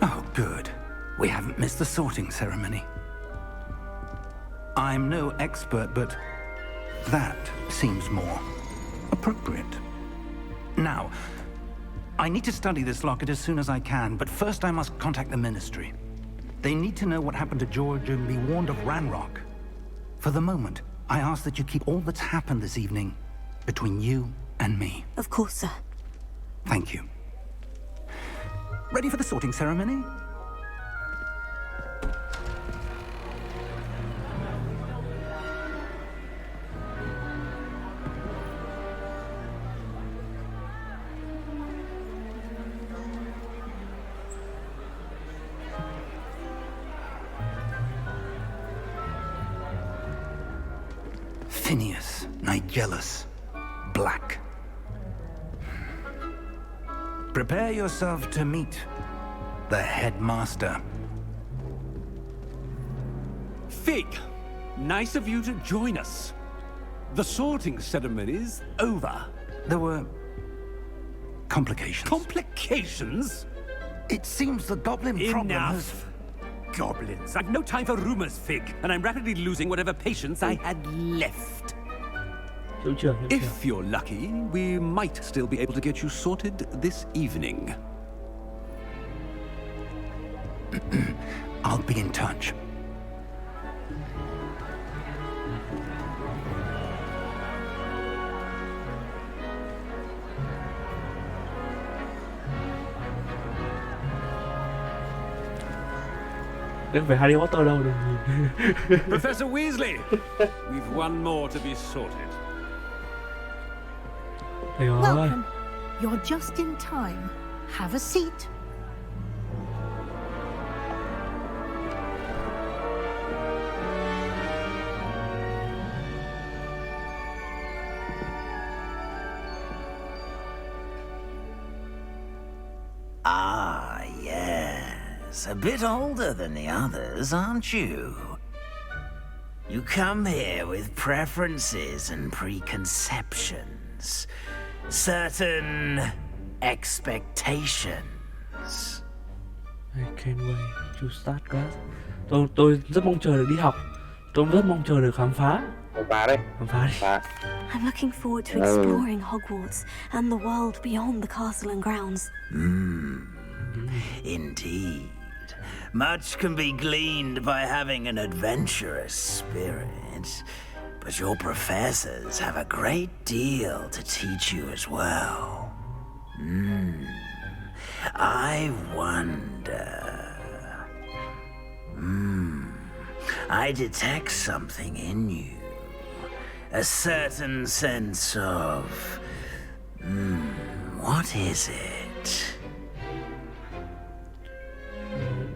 Oh, good. We haven't missed the sorting ceremony. I'm no expert, but that seems more appropriate. Now, I need to study this locket as soon as I can, but first I must contact the Ministry. They need to know what happened to George and be warned of Ranrock. For the moment, I ask that you keep all that's happened this evening between you and me. Of course, sir. Thank you. Ready for the sorting ceremony? Phineas, Nigellus, Black. Prepare yourself to meet the headmaster. Fig, nice of you to join us. The sorting ceremony's over. There were complications. Complications? It seems the goblin problem has... Enough. Goblins. I've no time for rumors, Fig, and I'm rapidly losing whatever patience I had left. If you're lucky, we might still be able to get you sorted this evening. I'll be in touch. Đến về Harry Potter đâu được nhìn. Professor Weasley, we've one more to be sorted. Thầy ơi. Welcome. You're just in time. Have a seat. Ah, yes. A bit older than the others, aren't you? You come here with preferences and preconceptions. Certain expectations. I can't wait to start class. Tôi rất mong chờ được đi học. Tôi rất mong chờ được khám phá. Khám phá đấy. Khám phá đi. I'm looking forward to exploring Hogwarts and the world beyond the castle and grounds. Indeed. Much can be gleaned by having an adventurous spirit, but your professors have a great deal to teach you as well. I wonder... I detect something in you. A certain sense of... what is it?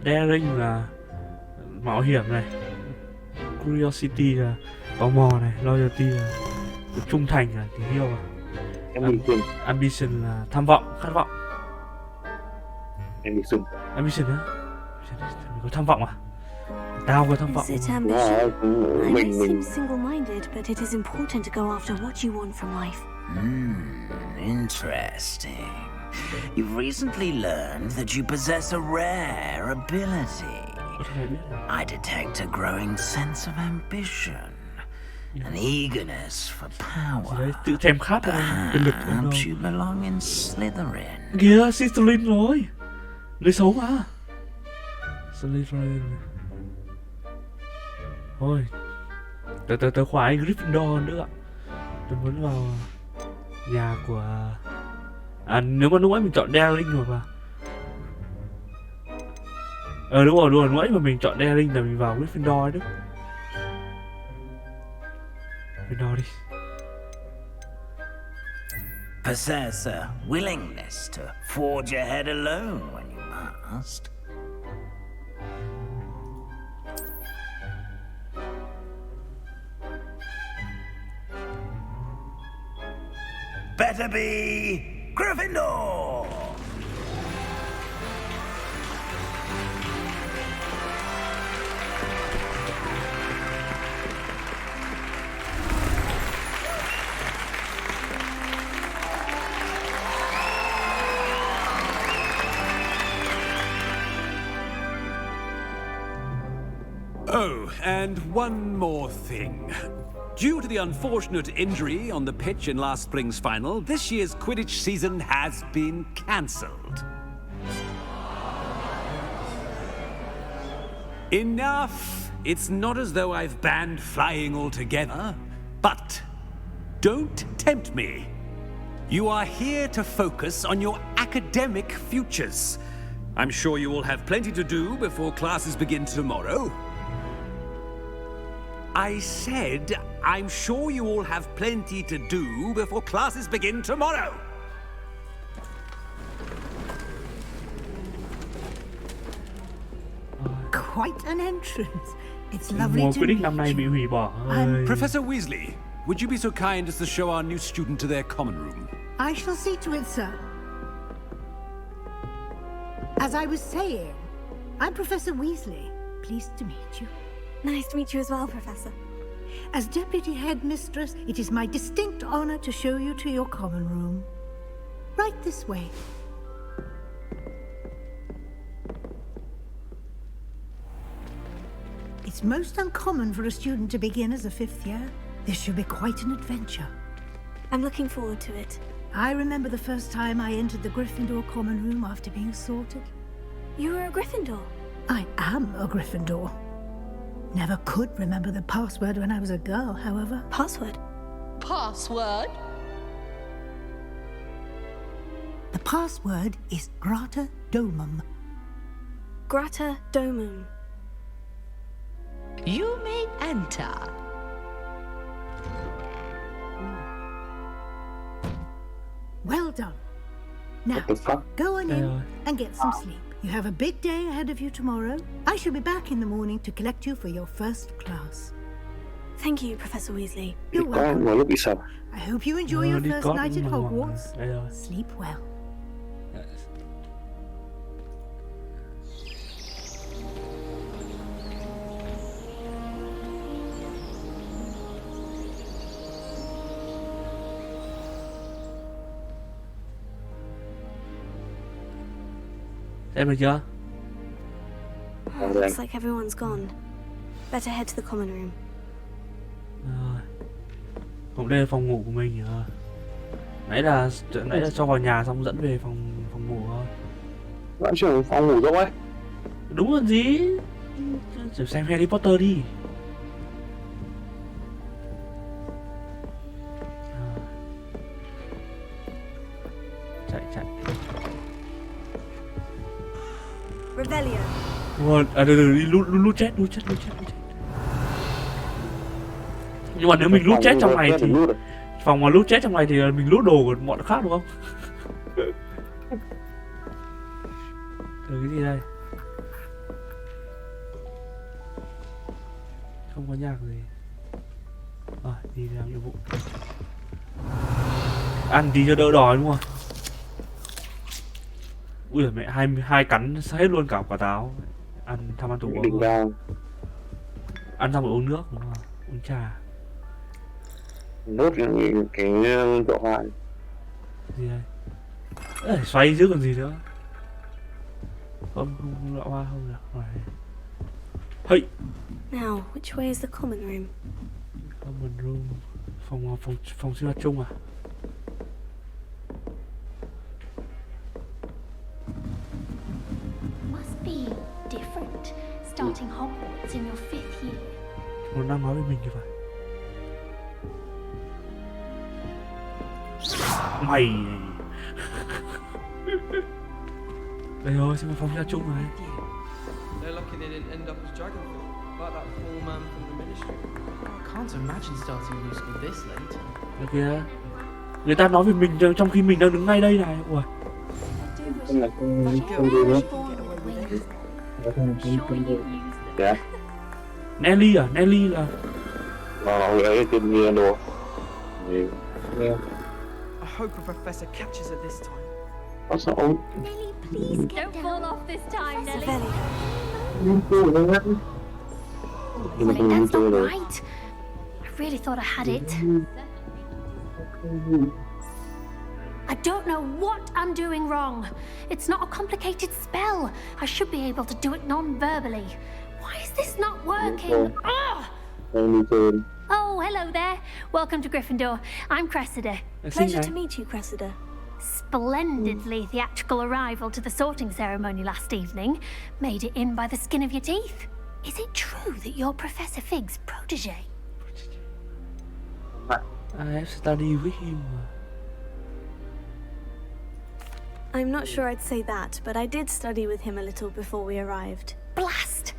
Daring là mạo hiểm này. Curiosity là tò mò này. Loyalty là trung thành là tình yêu à. Ambition là tham vọng, khát vọng. Ambition á? Mình có tham vọng à? Tao có tham vọng. Is it ambition? I may seem single-minded, but it is important to go after what you want from life. Interesting. You've recently learned that you possess a rare ability. I detect a growing sense of ambition, an eagerness for power. Tự thèm khát quyền lực. Perhaps you belong in Slytherin. Kìa, Slytherin rồi. Nơi xấu mà. Slytherin. Thôi. Tớ khoái Gryffindor nữa. Tớ muốn vào nhà của... nếu mà lúc ấy mình chọn Daring hoặc là... đúng rồi, lúc ấy mà mình chọn Daring là mình vào Gryffindor ấy, Đức. Gryffindor đi. Possess a willingness to forge ahead alone when you must. Better be Gryffindor! Oh, and one more thing. Due to the unfortunate injury on the pitch in last spring's final, this year's Quidditch season has been cancelled. Enough! It's not as though I've banned flying altogether, but don't tempt me. You are here to focus on your academic futures. I'm sure you will have plenty to do before classes begin tomorrow. I said, I'm sure you all have plenty to do before classes begin tomorrow. Quite an entrance. It's lovely to Quidditch meet năm nay bị you. hủy bỏ. Ơi. Professor Weasley, would you be so kind as to show our new student to their common room? I shall see to it, sir. As I was saying, I'm Professor Weasley. Pleased to meet you. Nice to meet you as well, Professor. As Deputy Headmistress, it is my distinct honor to show you to your common room. Right this way. It's most uncommon for a student to begin as a fifth year. This should be quite an adventure. I'm looking forward to it. I remember the first time I entered the Gryffindor common room after being sorted. You were a Gryffindor? I am a Gryffindor. Never could remember the password when I was a girl, however. Password? Password? The password is Grata Domum. Grata Domum. You may enter. Well done. Now, What the fuck? go on in and get some sleep. You have a big day ahead of you tomorrow. I shall be back in the morning to collect you for your first class. Thank you, Professor Weasley. You're Có welcome. vào lúc bị sập. I hope you enjoy your Đi first cót night at mà ngon Hogwarts. này. Đây rồi. Sleep well. Xem được chưa? Looks like everyone's gone. Better head to the common room. Rồi. Cũng đây là phòng ngủ của mình rồi. Nãy là cho vào nhà xong dẫn về phòng ngủ thôi. Vẫn trưởng phòng ngủ rộng ấy. Đúng rồi gì? Chỉ xem Harry Potter đi. Chạy. Revelio. Đừng đi lút chết. Nhưng mà nếu mình lút chết trong này thì phòng mà lút chết trong này thì mình lút đồ của bọn khác đúng không? Cái gì đây? Không có nhạc gì. Đi làm nhiệm vụ. Ăn tí cho đỡ đói đúng không? Ui giời mẹ, hai cắn hết luôn cả quả táo. Ăn tham ăn tủ uống. Ăn xong rồi uống nước đúng không? Uống trà. Nốt cái độ hoa. Gì đây? Xoay chứ còn gì nữa. Không lọ hoa không được. Rồi. Hey. Now, which way is the common room? Common room. Phòng sinh hoạt chung à? Must be different starting Hogwarts in your 5th year. Nó đang nói với mình như vậy. Mày. Đây rồi, xem phòng ra chung này. They're lucky they didn't end up as Dragonfly, like that poor man from the ministry. I can't imagine starting new school this late. Được kìa. Người ta nói về mình trong khi mình đang đứng ngay đây này. Ủa. Không là không đi nữa. Dạ. Nelly à? Nelly là Hồi ấy tên nghe đồ. I hope a professor catches it this time. Có sao? Nelly, please Don't fall off this time, Nelly. Revelio. Wait, that's not right. I really thought I had it. I don't know what I'm doing wrong. It's not a complicated spell. I should be able to do it non-verbally. Why is this not working? Ugh! Oh, hello there. Welcome to Gryffindor. I'm Cressida. Pleasure to meet you, Cressida. Splendidly theatrical arrival to the sorting ceremony last evening. Made it in by the skin of your teeth. Is it true that you're Professor Fig's protege? I have studied with him. I'm not sure I'd say that, but I did study with him a little before we arrived. Blast!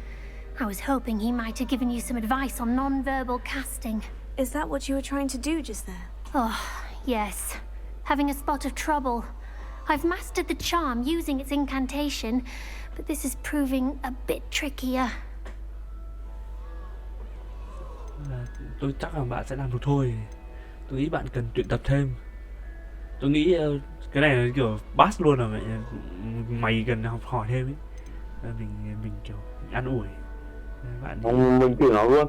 I was hoping he might have given you some advice on non-verbal casting. Is that what you were trying to do just there? Oh, yes. Having a spot of trouble. I've mastered the charm using its incantation, but this is proving a bit trickier. Tôi chắc là bạn sẽ làm được thôi. Tôi nghĩ bạn cần luyện tập thêm. Tôi nghĩ cái này là kiểu pass luôn rồi, mày cần học hỏi thêm ấy. Mình kiểu ăn ủi bạn. Mình kiểu nói luôn.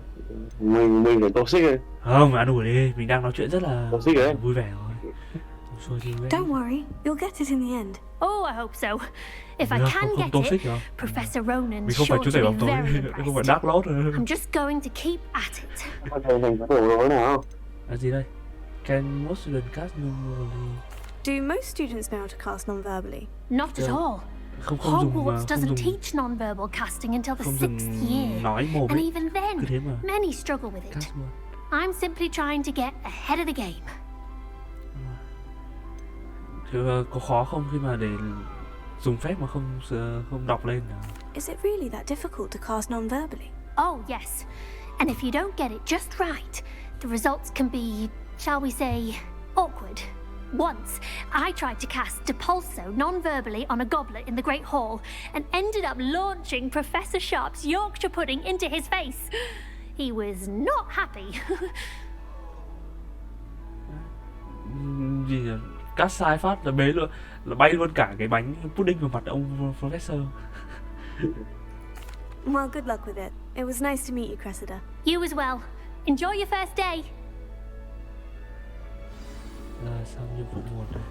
Mình phải toxic rồi. Không, ăn ủi đi, mình đang nói chuyện rất là vui vẻ rồi. Don't worry, you'll get it in the end. Oh, I hope so. If I can get it, Professor Ronan's sure to be very impressed. I'm just going to keep at it. Là gì đây? Can most students cast non-verbally? Do most students know how to cast non-verbally? Not at all. Hogwarts doesn't teach non-verbal casting until the 6th year. And even then, many struggle with it. I'm simply trying to get ahead of the game. Có khó không khi mà để dùng phép mà không đọc lên? Is it really that difficult to cast non-verbally? Oh, yes. And if you don't get it just right, the results can be, shall we say, awkward. Once, I tried to cast Depulso non-verbally on a goblet in the Great Hall and ended up launching Professor Sharp's Yorkshire pudding into his face. He was not happy. Gì nhỉ? Cast sai phát là bế luôn, là bay luôn cả cái bánh pudding vào mặt ông Professor. Well, good luck with it. It was nice to meet you, Cressida. You as well. Enjoy your first day. Là xong nhiệm vụ 1 này.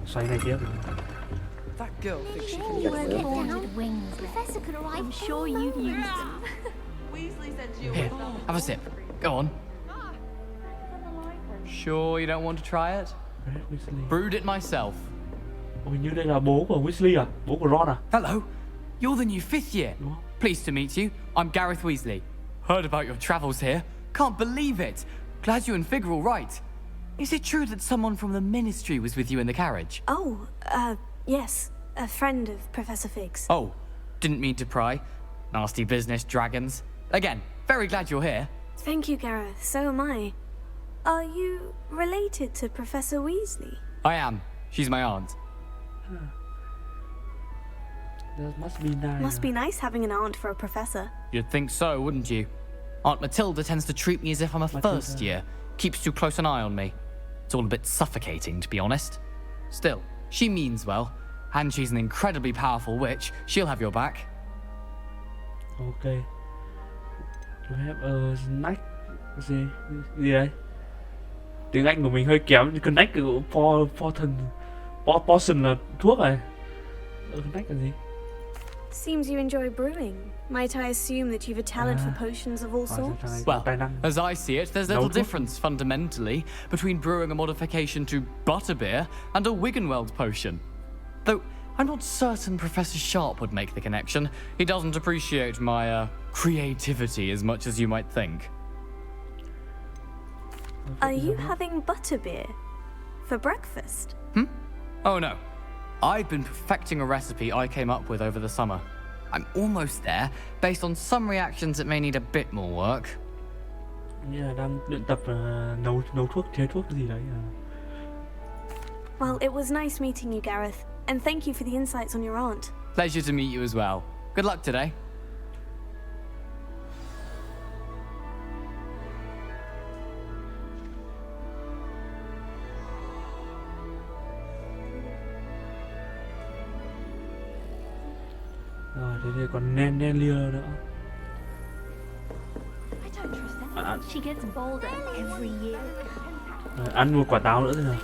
Xoay này tiếp rồi. That girl thinks she can You get get it. down with wings. Professor could arrive. I'm sure you'd use them. Here, have a sip. Go on. Sure you don't want to try it? Brewed it myself. Hình như đây là bố của Weasley à? Bố của Ron à? Hello. You're the new 5th year. Pleased to meet you. I'm Gareth Weasley. Heard about your travels here. Can't believe it. Glad you and Fig are all right. Is it true that someone from the Ministry was with you in the carriage? Oh, yes. A friend of Professor Fig's. Oh, didn't mean to pry. Nasty business, dragons. Again, very glad you're here. Thank you, Gareth. So am I. Are you related to Professor Weasley? I am. She's my aunt. That must be nice. Must be nice having an aunt for a professor. You'd think so, wouldn't you? Aunt Matilda tends to treat me as if I'm a first year. Keeps too close an eye on me. It's all a bit suffocating, to be honest. Still, she means well. And she's an incredibly powerful witch. She'll have your back. Okay. Do I have a snack? Gì đấy? Tiếng Anh của mình hơi kém. Connect của potion là thuốc này. Connect là gì? Seems you enjoy brewing. Might I assume that you've a talent for potions of all sorts? Well, as I see it, there's little difference fundamentally between brewing a modification to butterbeer and a Wiggenweld potion. Though I'm not certain Professor Sharp would make the connection. He doesn't appreciate my creativity as much as you might think. Are you having butterbeer for breakfast? Oh no. I've been perfecting a recipe I came up with over the summer. I'm almost there. Based on some reactions, it may need a bit more work. Yeah, đang luyện tập nấu thuốc, chế thuốc gì đấy. Well, it was nice meeting you, Gareth, and thank you for the insights on your aunt. Pleasure to meet you as well. Good luck today. Rồi, thế thì còn Nelia nữa. She gets bolder every year. Ăn một quả táo nữa thế nào?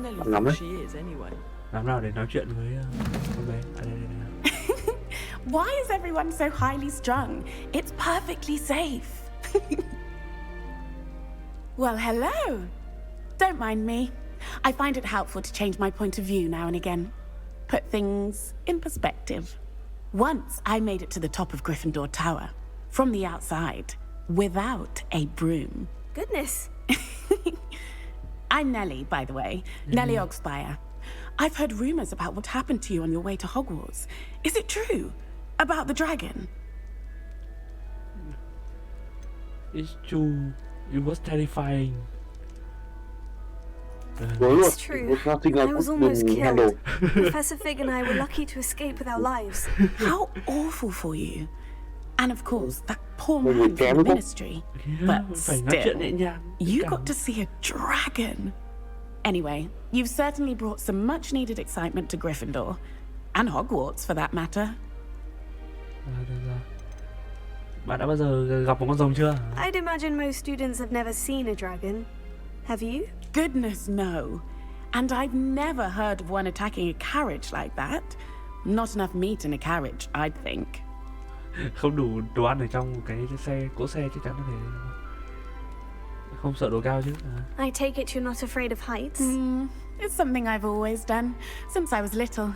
Nelly Ngắm think ấy. she is anyway? Làm nào để nói chuyện với con bé? À, đây. Why is everyone so highly strung? It's perfectly safe. Well, hello. Don't mind me. I find it helpful to change my point of view now and again. Put things in perspective. Once I made it to the top of Gryffindor Tower, from the outside, without a broom. Goodness. I'm Nellie, by the way. Nellie Ogspire. I've heard rumors about what happened to you on your way to Hogwarts. Is it true? About the dragon? It's true. It was terrifying. It's true. I was almost killed. Professor Fig and I were lucky to escape with our lives. How awful for you. And of course, that poor man from the ministry. But still, you got to see a dragon. Anyway, you've certainly brought some much-needed excitement to Gryffindor. And Hogwarts, for that matter. Bạn đã bao giờ gặp một con rồng chưa? I'd imagine most students have never seen a dragon. Have you? Goodness, no. And I've never heard of one attacking a carriage like that. Not enough meat in a carriage, I'd think. Không đủ đồ ăn ở trong cái xe, cỗ xe chắc chắn là thế. Không sợ độ cao chứ. I take it you're not afraid of heights. It's something I've always done, since I was little.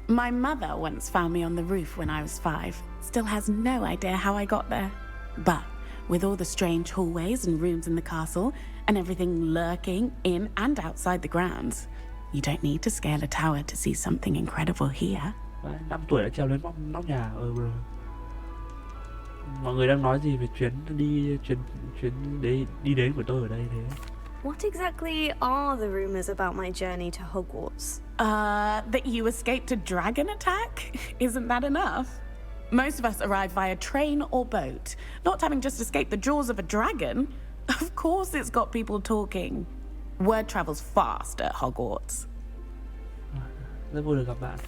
My mother once found me on the roof when I was 5. Still has no idea how I got there. But with all the strange hallways and rooms in the castle, and everything lurking in and outside the grounds, you don't need to scale a tower to see something incredible here. 5 tuổi đã trèo lên nóc nhà rồi. Mọi người đang nói gì về chuyến đi đến của tôi ở đây thế? What exactly are the rumors about my journey to Hogwarts? That you escaped a dragon attack? Isn't that enough? Most of us arrive via train or boat, not having just escaped the jaws of a dragon. Of course it's got people talking. Word travels fast at Hogwarts. Rất vui được gặp bạn.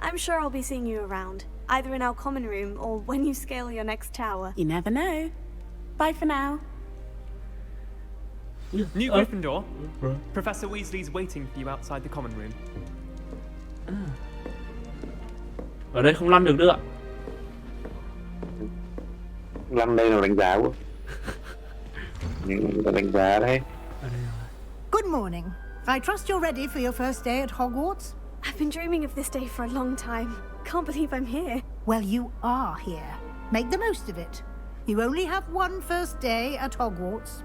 I'm sure I'll be seeing you around, either in our common room or when you scale your next tower. You never know. Bye for now. New Gryffindor. Professor Weasley's waiting for you outside the common room. Ở đây không lăn được nữa. Lăn đây là đánh giá quá. Nhưng đánh giá đấy. Good morning. I trust you're ready for your first day at Hogwarts. I've been dreaming of this day for a long time. Can't believe I'm here. Well, you are here. Make the most of it. You only have one first day at Hogwarts.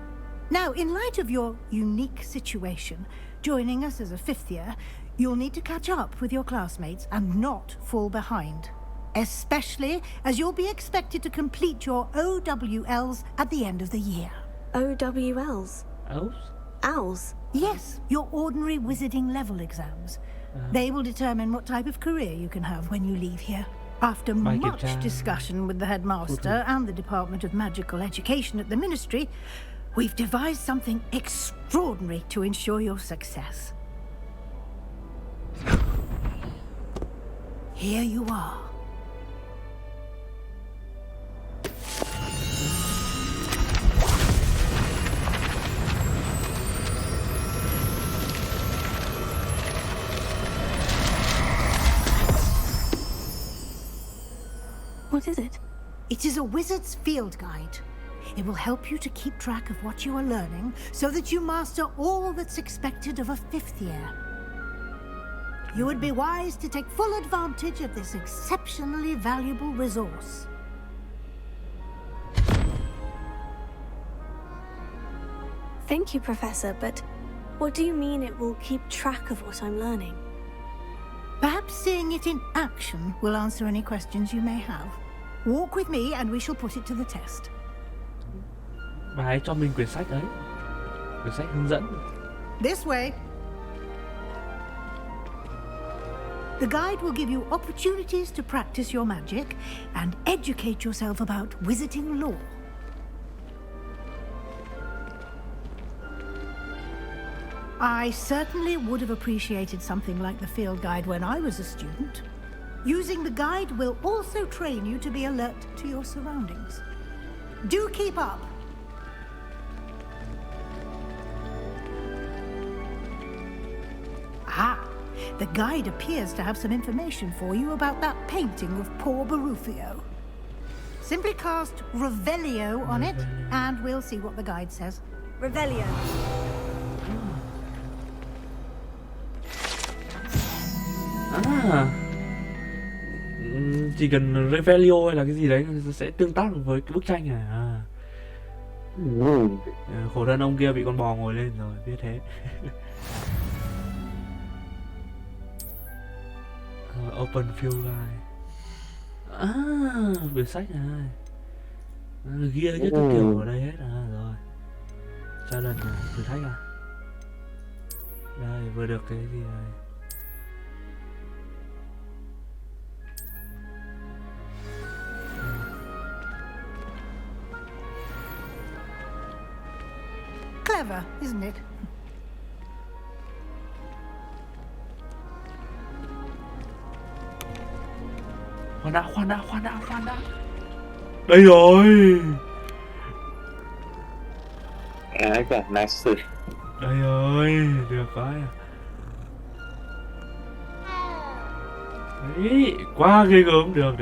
Now, in light of your unique situation, joining us as a 5th year, you'll need to catch up with your classmates and not fall behind. Especially as you'll be expected to complete your OWLs at the end of the year. OWLs? Owls? Owls? Yes, your ordinary wizarding level exams. They will determine what type of career you can have when you leave here. After much discussion with the headmaster and the Department of Magical Education at the Ministry, we've devised something extraordinary to ensure your success. Here you are. What is it? It is a wizard's field guide. It will help you to keep track of what you are learning so that you master all that's expected of a 5th year. You would be wise to take full advantage of this exceptionally valuable resource. Thank you, Professor, but what do you mean it will keep track of what I'm learning? Perhaps seeing it in action will answer any questions you may have. Walk with me and we shall put it to the test. Bà hãy cho mình quyển sách đấy. Quyển sách hướng dẫn. This way. The guide will give you opportunities to practice your magic and educate yourself about wizarding lore. I certainly would have appreciated something like the field guide when I was a student. Using the guide will also train you to be alert to your surroundings. Do keep up. The guide appears to have some information for you about that painting of poor Barufio. Simply cast Revelio on it, and we'll see what the guide says. Revelio. Chỉ cần Revelio hay là cái gì đấy sẽ tương tác với cái bức tranh này. Khổ thân ông kia bị con bò ngồi lên rồi, biết thế. Open field guide. Quyển sách này. Ghi rất các kiểu ở đây hết rồi. Challenge này, thử thách à. Đây, vừa được cái gì này. Clever, isn't it? Khoan đã. Đây rồi. Cả nice. Đây rồi, được cái. Đấy, quá ghê gớm, được.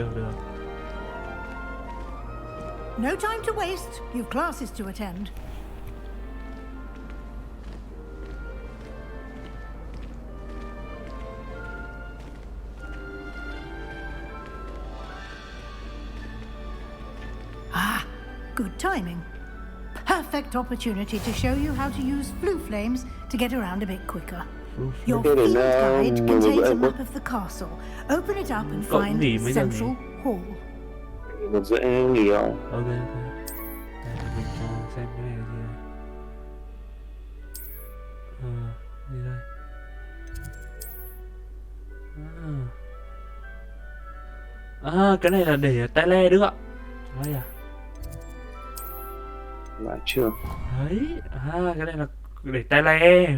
No time to waste. You've classes to attend. Good timing. Perfect opportunity to show you how to use flue flames to get around a bit quicker. Your field guide contains a map of the castle. Open it up and find Central Hall. Một dễ nghỉ không? Ok. Mình xem cái này là gì đây? Gì đây? Cái này là để tele Đức ạ. Đây à? Là chưa. Đấy, cái này là để tele.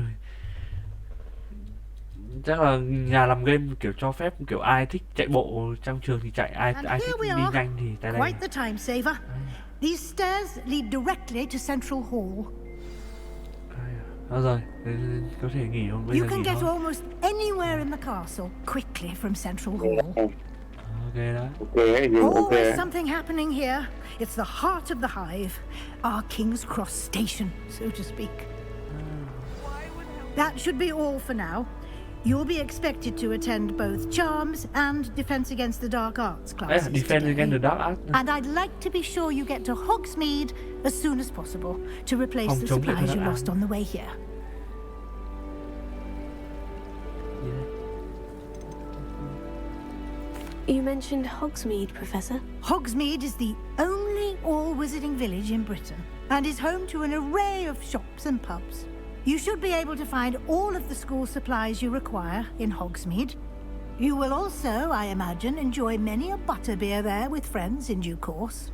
Chắc là nhà làm game kiểu cho phép kiểu ai thích chạy bộ trong trường thì chạy, ai thích đi nhanh thì tele. Quite the time saver. These stairs lead directly to Central Hall. Rồi, có thể nghỉ không? Bây You giờ can nghỉ get thôi. almost anywhere in the castle quickly from Central Hall. Ok đó. Always something happening here. It's the heart of the hive, our King's Cross station, so to speak. That should be all for now. You'll be expected to attend both Charms and Defense Against the Dark Arts classes Defense Against the Dark Arts. And I'd like to be sure you get to Hogsmeade as soon as possible to replace the supplies you lost on the way here. You mentioned Hogsmeade, Professor. Hogsmeade is the only all-wizarding village in Britain and is home to an array of shops and pubs. You should be able to find all of the school supplies you require in Hogsmeade. You will also, I imagine, enjoy many a butterbeer there with friends in due course.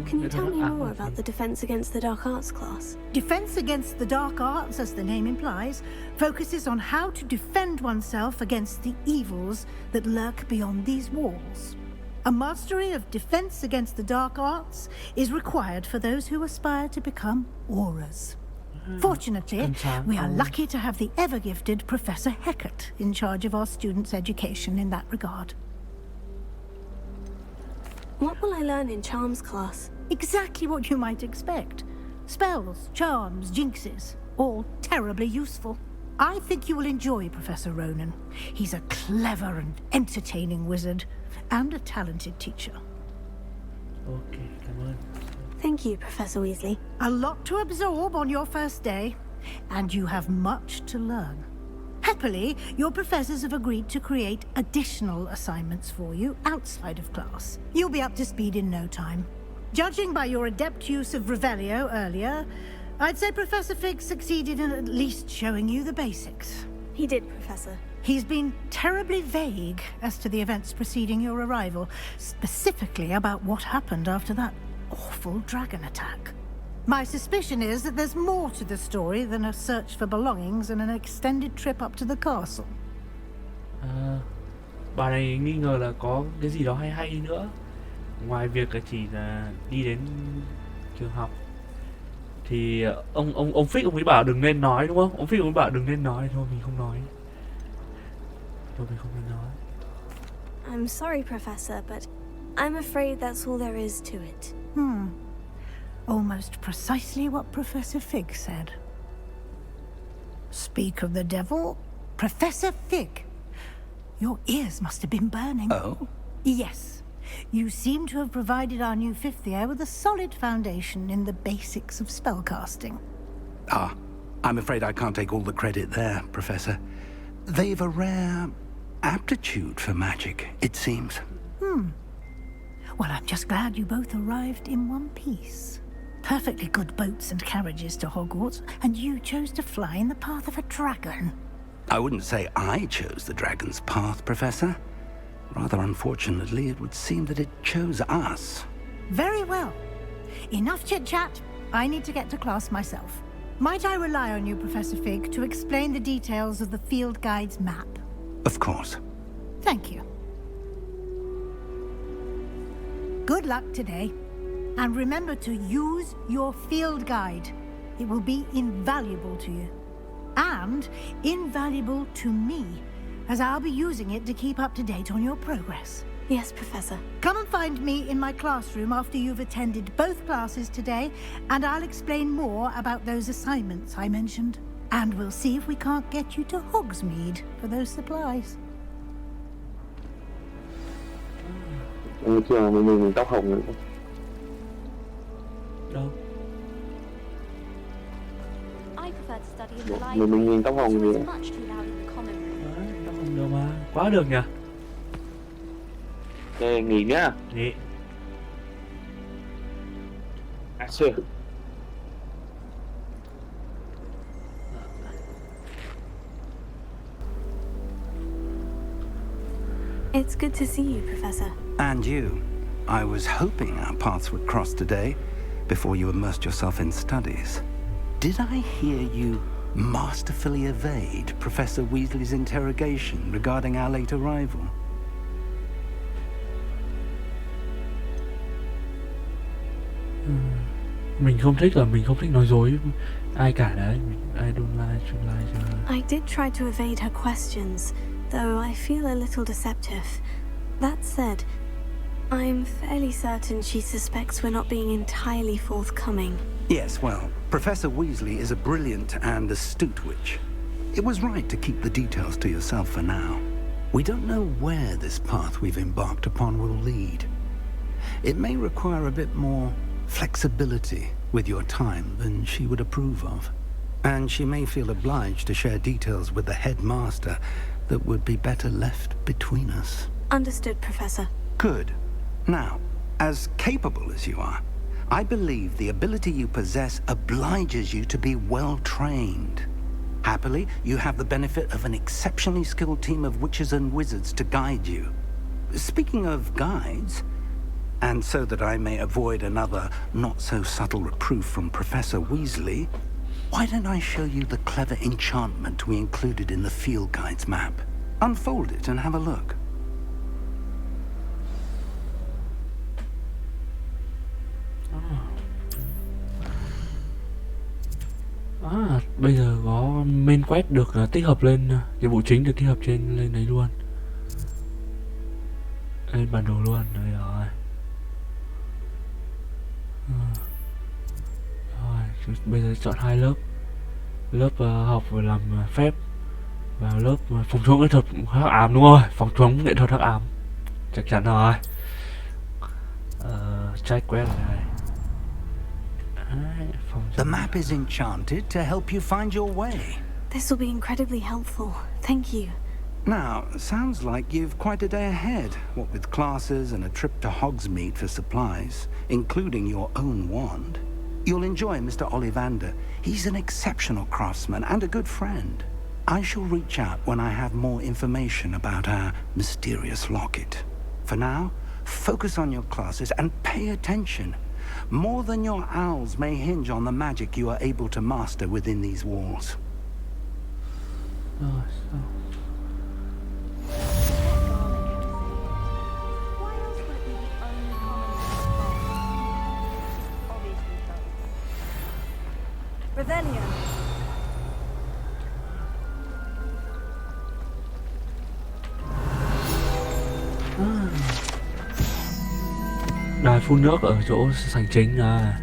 Can you tell me more about the Defense Against the Dark Arts class? Defense Against the Dark Arts, as the name implies, focuses on how to defend oneself against the evils that lurk beyond these walls. A mastery of Defense Against the Dark Arts is required for those who aspire to become auras. Fortunately, we are lucky to have the ever-gifted Professor Hecat in charge of our students' education in that regard. What will I learn in Charms class? Exactly what you might expect. Spells, charms, jinxes, all terribly useful. I think you will enjoy Professor Ronan. He's a clever and entertaining wizard, and a talented teacher. Okay, come on. Thank you, Professor Weasley. A lot to absorb on your first day, and you have much to learn. Happily, your professors have agreed to create additional assignments for you outside of class. You'll be up to speed in no time. Judging by your adept use of Revelio earlier, I'd say Professor Fig succeeded in at least showing you the basics. He did, Professor. He's been terribly vague as to the events preceding your arrival, specifically about what happened after that awful dragon attack. My suspicion is that there's more to the story than a search for belongings and an extended trip up to the castle. Bà này nghi ngờ là có cái gì đó hay nữa. Ngoài việc chỉ là đi đến trường học. Thì ông Fix ông ấy bảo đừng nên nói đúng không? Ông Fix ông ấy bảo đừng nên nói, thôi mình không nói. Thôi mình không nên nói. I'm sorry, Professor, but I'm afraid that's all there is to it. Almost precisely what Professor Fig said. Speak of the devil, Professor Fig. Your ears must have been burning. Oh? Yes. You seem to have provided our new fifth year with a solid foundation in the basics of spellcasting. I'm afraid I can't take all the credit there, Professor. They've a rare aptitude for magic, it seems. Well, I'm just glad you both arrived in one piece. Perfectly good boats and carriages to Hogwarts, and you chose to fly in the path of a dragon. I wouldn't say I chose the dragon's path, Professor. Rather unfortunately, it would seem that it chose us. Very well. Enough chit-chat. I need to get to class myself. Might I rely on you, Professor Fig, to explain the details of the field guide's map? Of course. Thank you. Good luck today. And remember to use your field guide. It will be invaluable to you. And invaluable to me, as I'll be using it to keep up to date on your progress. Yes, Professor. Come and find me in my classroom after you've attended both classes today, and I'll explain more about those assignments I mentioned. And we'll see if we can't get you to Hogsmeade for those supplies. Trường mình tóc hồng nữa. Đâu? I prefer to study in the library. Mình tóc hồng gì? It's much too loud in the common room. Tóc hồng đâu mà. Quá được nhỉ? Đây, nghỉ nhá. Nghỉ. Sure. It's good to see you, Professor. And you. I was hoping our paths would cross today, before you immersed yourself in studies. Did I hear you masterfully evade Professor Weasley's interrogation regarding our late arrival? Mình không thích nói dối ai cả đấy. I don't lie. I did try to evade her questions, though I feel a little deceptive. That said, I'm fairly certain she suspects we're not being entirely forthcoming. Yes, well, Professor Weasley is a brilliant and astute witch. It was right to keep the details to yourself for now. We don't know where this path we've embarked upon will lead. It may require a bit more flexibility with your time than she would approve of. And she may feel obliged to share details with the headmaster that would be better left between us. Understood, Professor. Good. Now, as capable as you are, I believe the ability you possess obliges you to be well trained. Happily, you have the benefit of an exceptionally skilled team of witches and wizards to guide you. Speaking of guides, and so that I may avoid another not-so-subtle reproof from Professor Weasley, why don't I show you the clever enchantment we included in the field guide's map? Unfold it and have a look. Bây giờ có main quest được tích hợp lên, nhiệm vụ chính được tích hợp lên đấy luôn, lên bản đồ luôn. Đây rồi. Rồi bây giờ chọn hai lớp học và làm phép, và lớp phòng chống nghệ thuật hắc ám. Đúng rồi, phòng chống nghệ thuật hắc ám, chắc chắn rồi. Check quét này. The map is enchanted to help you find your way. This will be incredibly helpful. Thank you. Now, sounds like you've quite a day ahead, what with classes and a trip to Hogsmeade for supplies, including your own wand. You'll enjoy Mr. Ollivander. He's an exceptional craftsman and a good friend. I shall reach out when I have more information about our mysterious locket. For now, focus on your classes and pay attention. More than your owls may hinge on the magic you are able to master within these walls. Revelio. Đài phun nước ở chỗ sảnh chính à.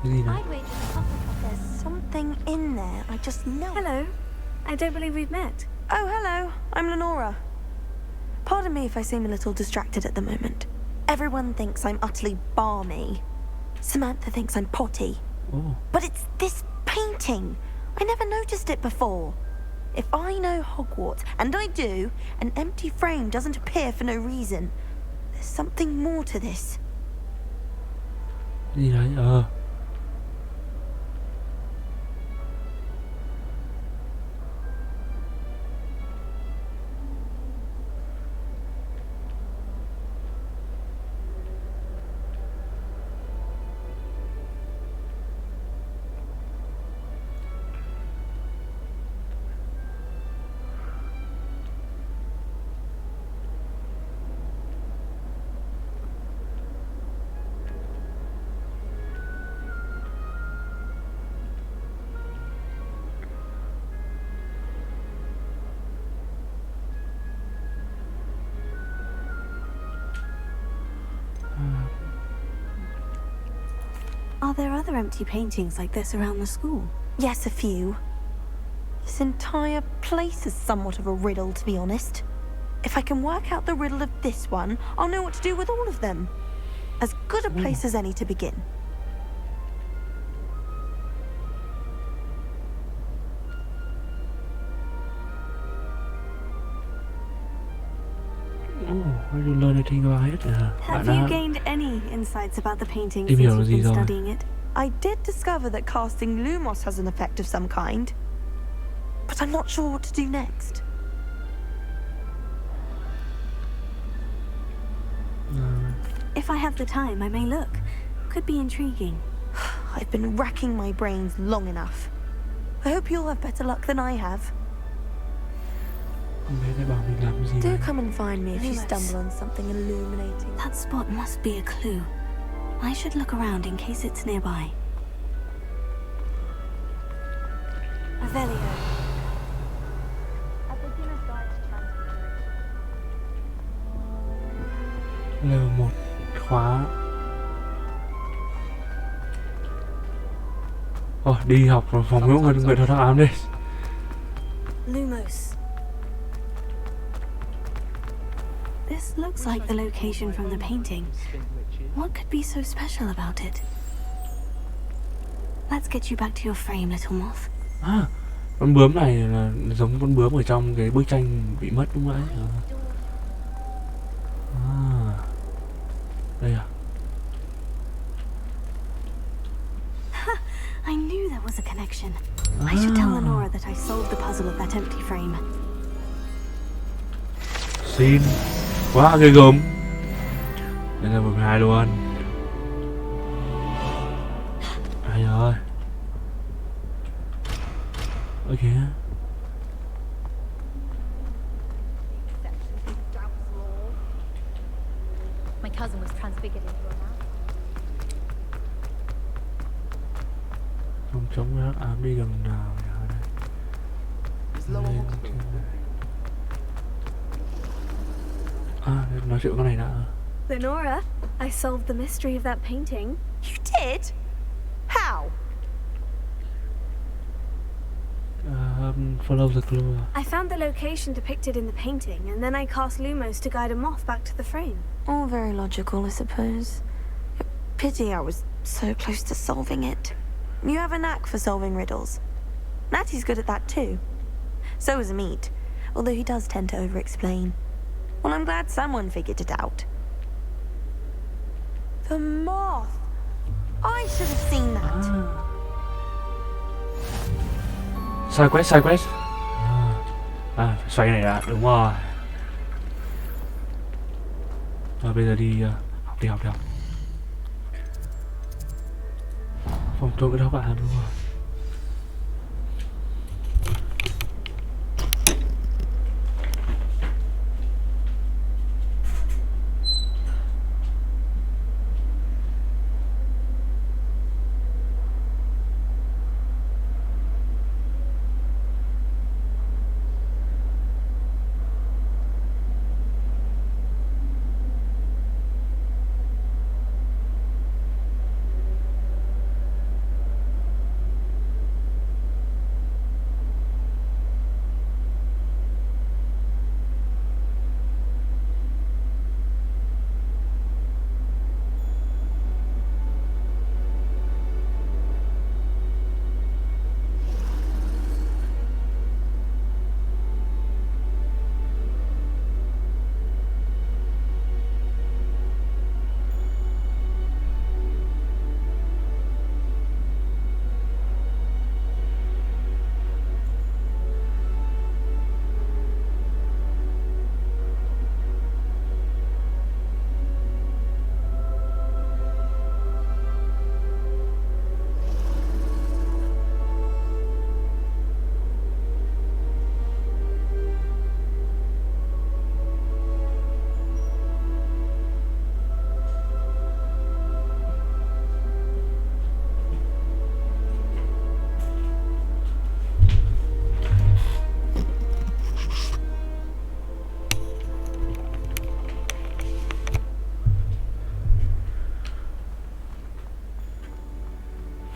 Cái gì này? There's something in there. I just know. Hello. I don't believe we've met. Oh, hello. I'm Lenora. Pardon me if I seem a little distracted at the moment. Everyone thinks I'm utterly balmy. Samantha thinks I'm potty. Oh. But it's this painting. I never noticed it before. If I know Hogwarts, and I do, an empty frame doesn't appear for no reason. There's something more to this. Gì đấy? Are there other empty paintings like this around the school? Yes, a few. This entire place is somewhat of a riddle, to be honest. If I can work out the riddle of this one, I'll know what to do with all of them. As good a place as any to begin. Have you learned anything about it? Have you gained any insights about the painting Tìm since hiểu you've gì been rồi? studying it? I did discover that casting Lumos has an effect of some kind. But I'm not sure what to do next. If I have the time, I may look. Could be intriguing. I've been racking my brains long enough. I hope you'll have better luck than I have. Do come and find me if you stumble on something illuminating. That spot must be a clue. I should look around in case it's nearby. Revelio. A beginner's guide to translation. Level 1 khóa. Đi học phòng nghệ thuật hắc ám đi. Lumos. This looks like the location from the painting. What could be so special about it? Let's get you back to your frame, little moth. Con bướm này là giống con bướm ở trong cái bức tranh bị mất đúng không đấy? Đây à? I knew there was a connection. I should tell Lenora that I solved the puzzle of that empty frame. Xin quá ghê gớm. Đây là vòng 2 luôn. Ai ơi. Ok. My cousin was transfigured into a man. Không chống hắc ám đi đường nào nhỉ? Lên trên này. Nói chuyện con này đã. Lenora, I solved the mystery of that painting. You did? How? Follow the clue. I found the location depicted in the painting, and then I cast Lumos to guide a moth back to the frame. All very logical, I suppose. Pity I was so close to solving it. You have a knack for solving riddles. Natty's good at that too. So is Meat, although he does tend to over-explain. Well, I'm glad someone figured it out. The moth! I should have seen that. Sai quest. Phải xoay này đã, đúng rồi. Rồi bây giờ đi học. Phòng tôi cái đó bạn đúng rồi.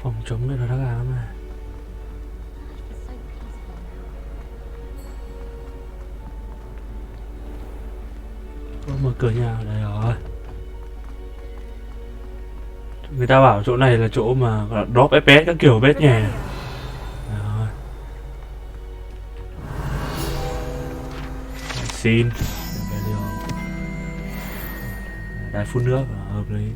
Phòng chống cái hắc ám này. Mở cửa nhà ở đây rồi. Người ta bảo chỗ này là chỗ mà gọi là drop FPS các kiểu bết nhỉ. Rồi. Xin. Đài phun nước hợp lý.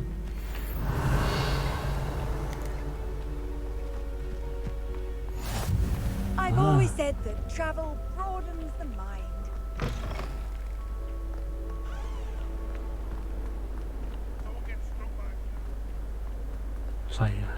I've always said that travel broadens the mind. Xoay à.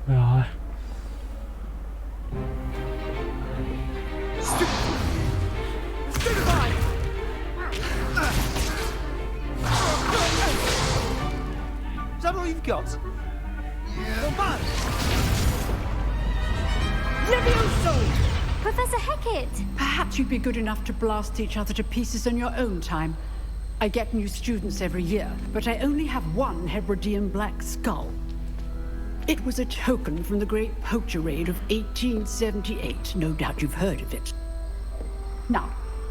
Rồi. Is that all you've got? Levioso! Professor Hecat! Perhaps you'd be good enough to blast each other to pieces in your own time. I get new students every year, but I only have one Hebridean black skull. It was a token from the Great Poacher Raid of 1878. No doubt you've heard of it. Now,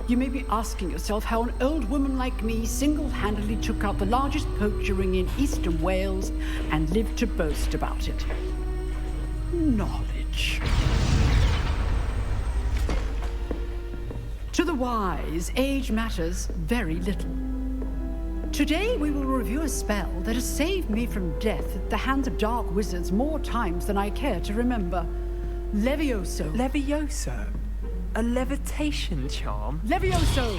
you may be asking yourself how an old woman like me single-handedly took out the largest poacher ring in eastern Wales and lived to boast about it. Knowledge. To the wise, age matters very little. Today we will review a spell that has saved me from death at the hands of dark wizards more times than I care to remember. Levioso. Levioso? A levitation charm? Levioso!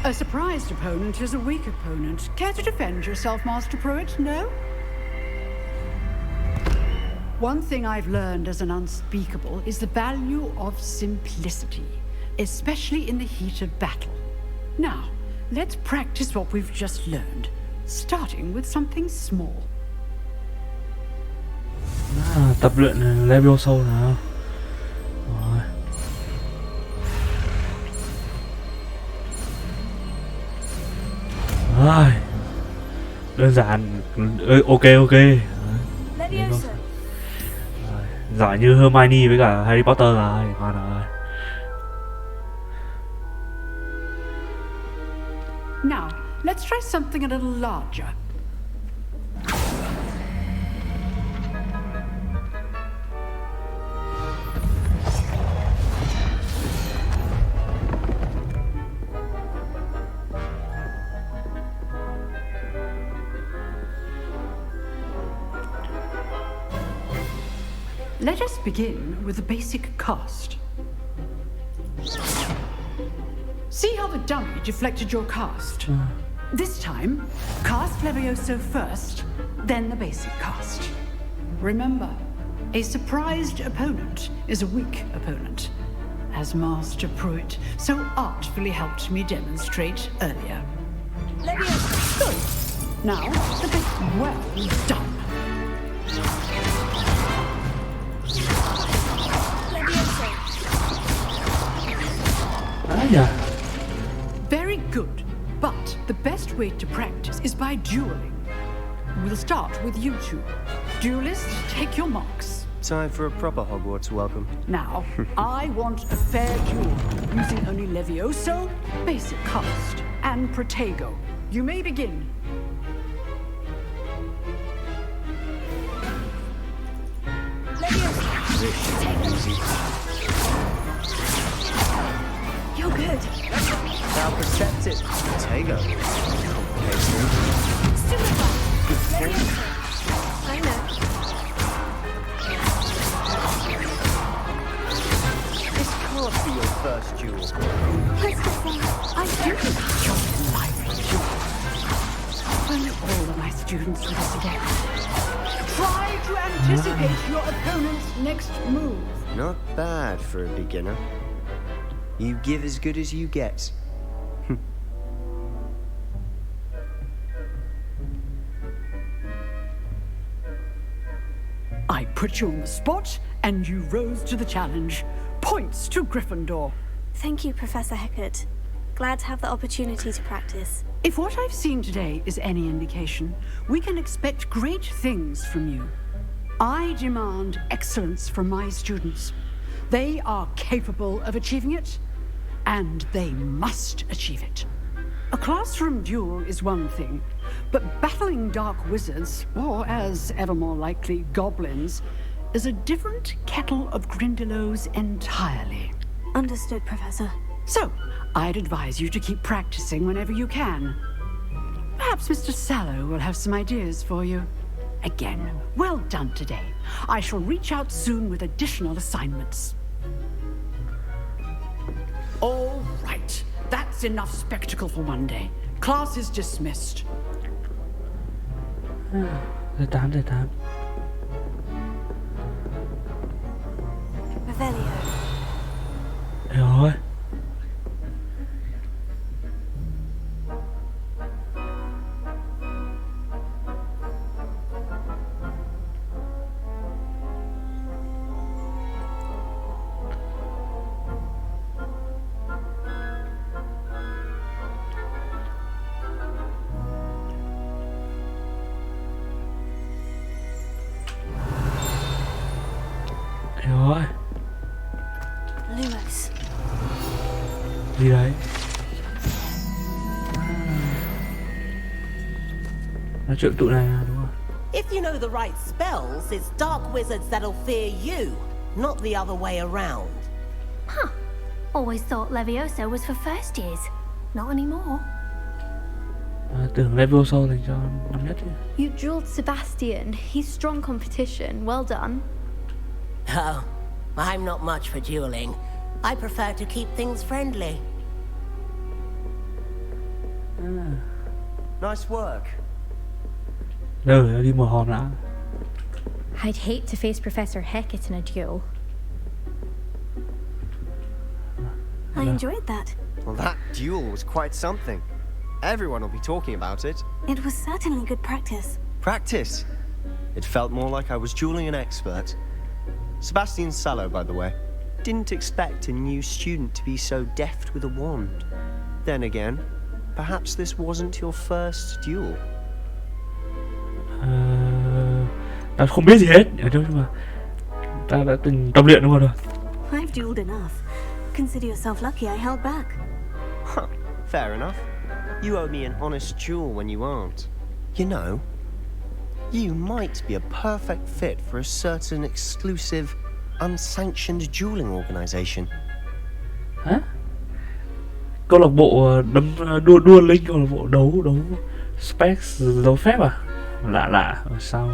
A surprised opponent is a weak opponent. Care to defend yourself, Master Pruitt? No? One thing I've learned as an unspeakable is the value of simplicity, especially in the heat of battle. Now, let's practice what we've just learned, starting with something small. Tập luyện level sâu nào. Rồi. Rồi. Đơn giản. Ok. Rồi. Giỏi như Hermione với cả Harry Potter rồi. Ngon rồi. Now, let's try something a little larger. Let us begin with the basic cast. See how the dummy deflected your cast? This time, cast Levioso first, then the basic cast. Remember, a surprised opponent is a weak opponent, as Master Pruitt so artfully helped me demonstrate earlier. Levioso! Good! Now, the bit well done. Levioso! Very good, but the best way to practice is by dueling. We'll start with you two. Duelists, take your marks. Time for a proper Hogwarts welcome. Now, I want a fair duel, using only Levioso, basic cast, and Protego. You may begin. Levioso! You're good. How perceptive. Potato. I know. This can't be your first duel. Let's just say I do. When all of my students with us again. Try to anticipate your opponent's next move. Not bad for a beginner. You give as good as you get. I put you on the spot, and you rose to the challenge. Points to Gryffindor. Thank you, Professor Hecat. Glad to have the opportunity to practice. If what I've seen today is any indication, we can expect great things from you. I demand excellence from my students. They are capable of achieving it, and they must achieve it. A classroom duel is one thing, but battling dark wizards, or as ever more likely, goblins, is a different kettle of Grindylows entirely. Understood, Professor. So, I'd advise you to keep practicing whenever you can. Perhaps Mr. Sallow will have some ideas for you. Again, well done today. I shall reach out soon with additional assignments. All right. That's enough spectacle for one day. Class is dismissed. Giờ 8 giờ 8. Revelio. Rồi. Rồi. Lumos. Gì đấy? Nói chuyện tụi này đúng không? If you know the right spells, it's dark wizards that'll fear you, not the other way around. Huh. Always thought Levioso was for first years. Not anymore. Tưởng Levioso dành cho năm nhất chứ. You drilled Sebastian. He's strong competition. Well done. Oh, I'm not much for dueling. I prefer to keep things friendly. Nice work. Rồi, đi mở hòm đã. I'd hate to face Professor Hecat in a duel. I enjoyed that. Well, that duel was quite something. Everyone will be talking about it. It was certainly good practice. Practice? It felt more like I was dueling an expert. Sebastian Sallow, by the way. Didn't expect a new student to be so deft with a wand. Then again, perhaps this wasn't your first duel. Ta không biết gì hết, nhưng mà ta đã từng tập luyện đúng không? I've dueled enough. Consider yourself lucky I held back. Huh, fair enough. You owe me an honest duel when you aren't. You know, you might be a perfect fit for a certain exclusive, unsanctioned dueling organization. Hả? Câu lạc bộ đua linh, câu lạc bộ đấu specs đấu phép à? Lạ sao?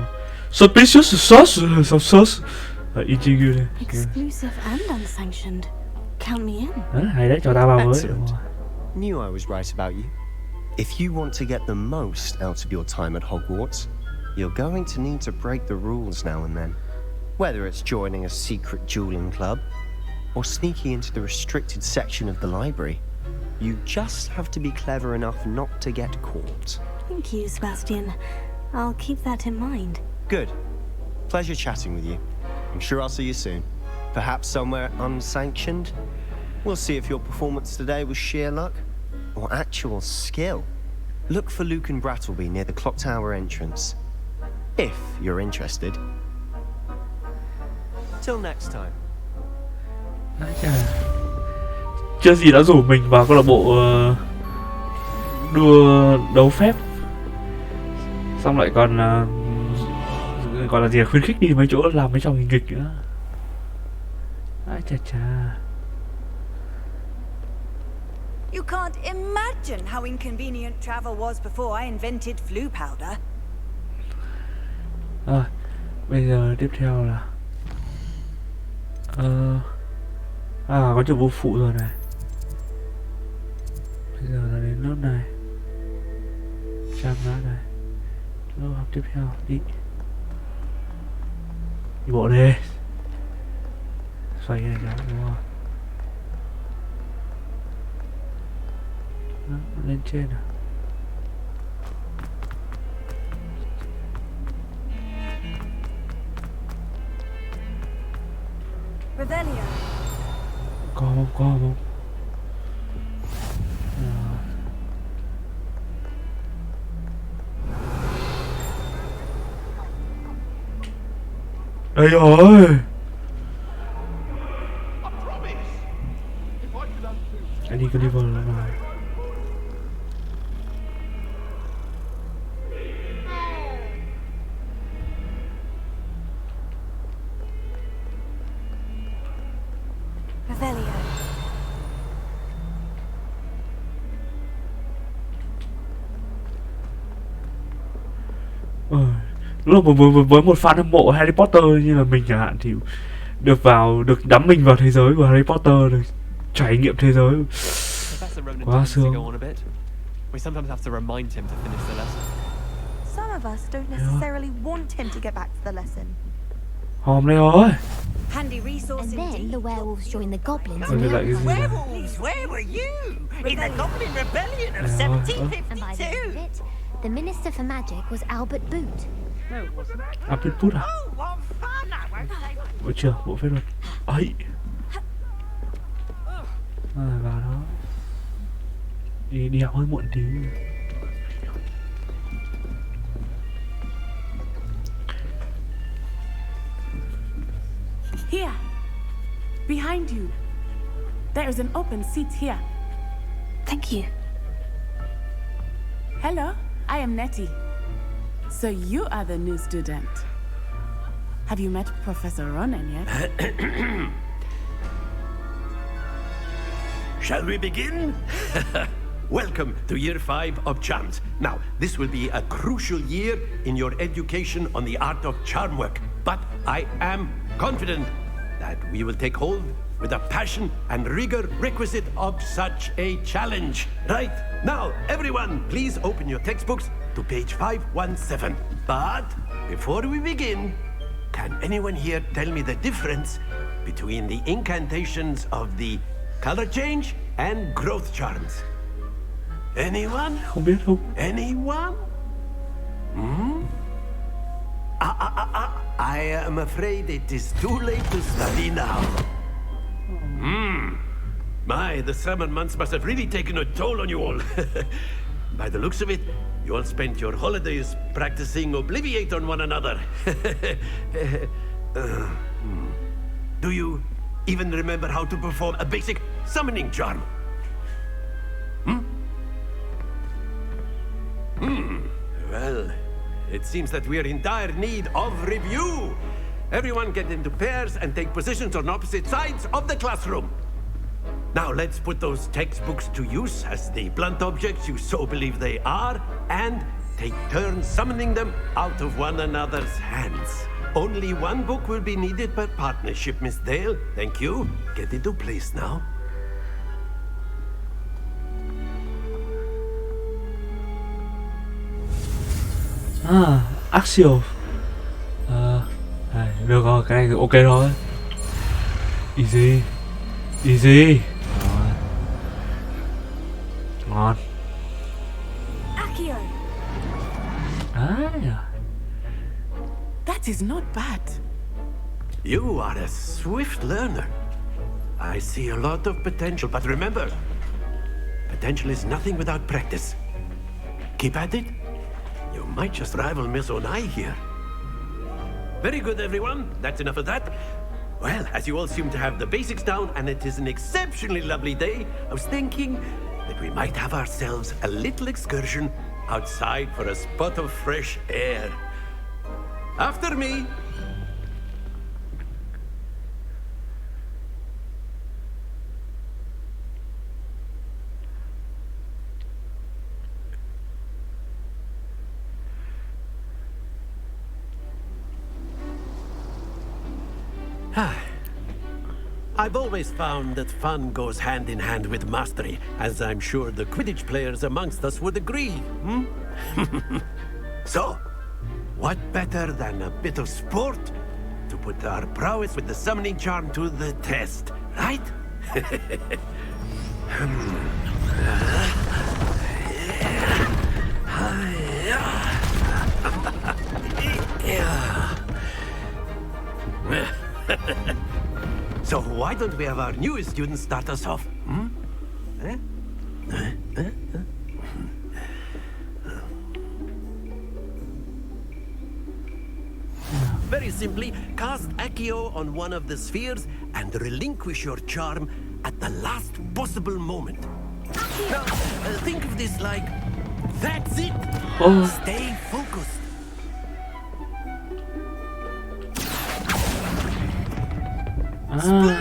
Suspicious sauce Ichigu này. Exclusive and unsanctioned. Count me in. Hay đấy, cho ta vào với. Knew I was right about you. If you want to get the most out of your time at Hogwarts, you're going to need to break the rules now and then. Whether it's joining a secret dueling club or sneaking into the restricted section of the library, you just have to be clever enough not to get caught. Thank you, Sebastian. I'll keep that in mind. Good. Pleasure chatting with you. I'm sure I'll see you soon. Perhaps somewhere unsanctioned. We'll see if your performance today was sheer luck or actual skill. Look for Luke and Brattleby near the clock tower entrance. If you're interested. Till next time. Chưa gì đã rủ mình vào câu lạc bộ đua đấu phép, xong lại còn gọi là gì, khuyến khích đi mấy chỗ làm mấy trò hình nghịch nữa. Ai chà chà. You can't imagine how inconvenient travel was before I invented flu powder. Rồi, bây giờ tiếp theo là có nhiệm vụ phụ rồi này. Bây giờ là đến lớp này, trang lá này, lớp học tiếp theo đi bộ đi, xoay này ra đúng không? Đó, lên trên nào. Revelio. Có không? Đây rồi. Anh đi cái level nữa rồi. Revelio. Lúc mà với một fan hâm mộ Harry Potter như là mình chẳng hạn thì được đắm mình vào thế giới của Harry Potter, được trải nghiệm thế giới quá sướng. We sometimes have to remind him to finish the lesson. Some of us don't necessarily want him to get back to the lesson. Hòm đây rồi. Handy resource. And then the werewolves joined the goblins. Werewolves, where were you? In the Goblin Rebellion of 1752. And by the end of it, the Minister for Magic was Albert Boot. No, it wasn't. Albert Boot à? Oh, what fun! I won't play. Bộ trưởng, bộ phép luật. Ấy. Vào đó. Đi học hơi muộn tí. Here, behind you. There is an open seat here. Thank you. Hello, I am Nettie. So you are the new student. Have you met Professor Ronan yet? Shall we begin? Welcome to Year 5 of Charms. Now, this will be a crucial year in your education on the art of charm work. But I am confident that we will take hold with the passion and rigor requisite of such a challenge. Right, now, everyone, please open your textbooks to page 517. But before we begin, can anyone here tell me the difference between the incantations of the color change and growth charms? Anyone? Không biết không? Anyone? I am afraid it is too late to study now. My, the summer months must have really taken a toll on you all. By the looks of it, you all spent your holidays practicing Obliviate on one another. Do you even remember how to perform a basic summoning charm? Well, it seems that we are in dire need of review. Everyone get into pairs and take positions on opposite sides of the classroom. Now let's put those textbooks to use as the blunt objects you so believe they are, and take turns summoning them out of one another's hands. Only one book will be needed per partnership, Miss Dale. Thank you. Get into place now. Axial. Được rồi, cái này ok rồi. Easy. Rồi. Ngon. Accio. That is not bad. You are a swift learner. I see a lot of potential, but remember, potential is nothing without practice. Keep at it. You might just rival Miss Onai here. Very good, everyone. That's enough of that. Well, as you all seem to have the basics down, and it is an exceptionally lovely day, I was thinking that we might have ourselves a little excursion outside for a spot of fresh air. After me. I've always found that fun goes hand in hand with mastery, as I'm sure the Quidditch players amongst us would agree. So, what better than a bit of sport to put our prowess with the summoning charm to the test, right? So why don't we have our newest student start us off? Very simply, cast Accio on one of the spheres and relinquish your charm at the last possible moment. Now, think of this like, that's it! Stay focused. Rồi.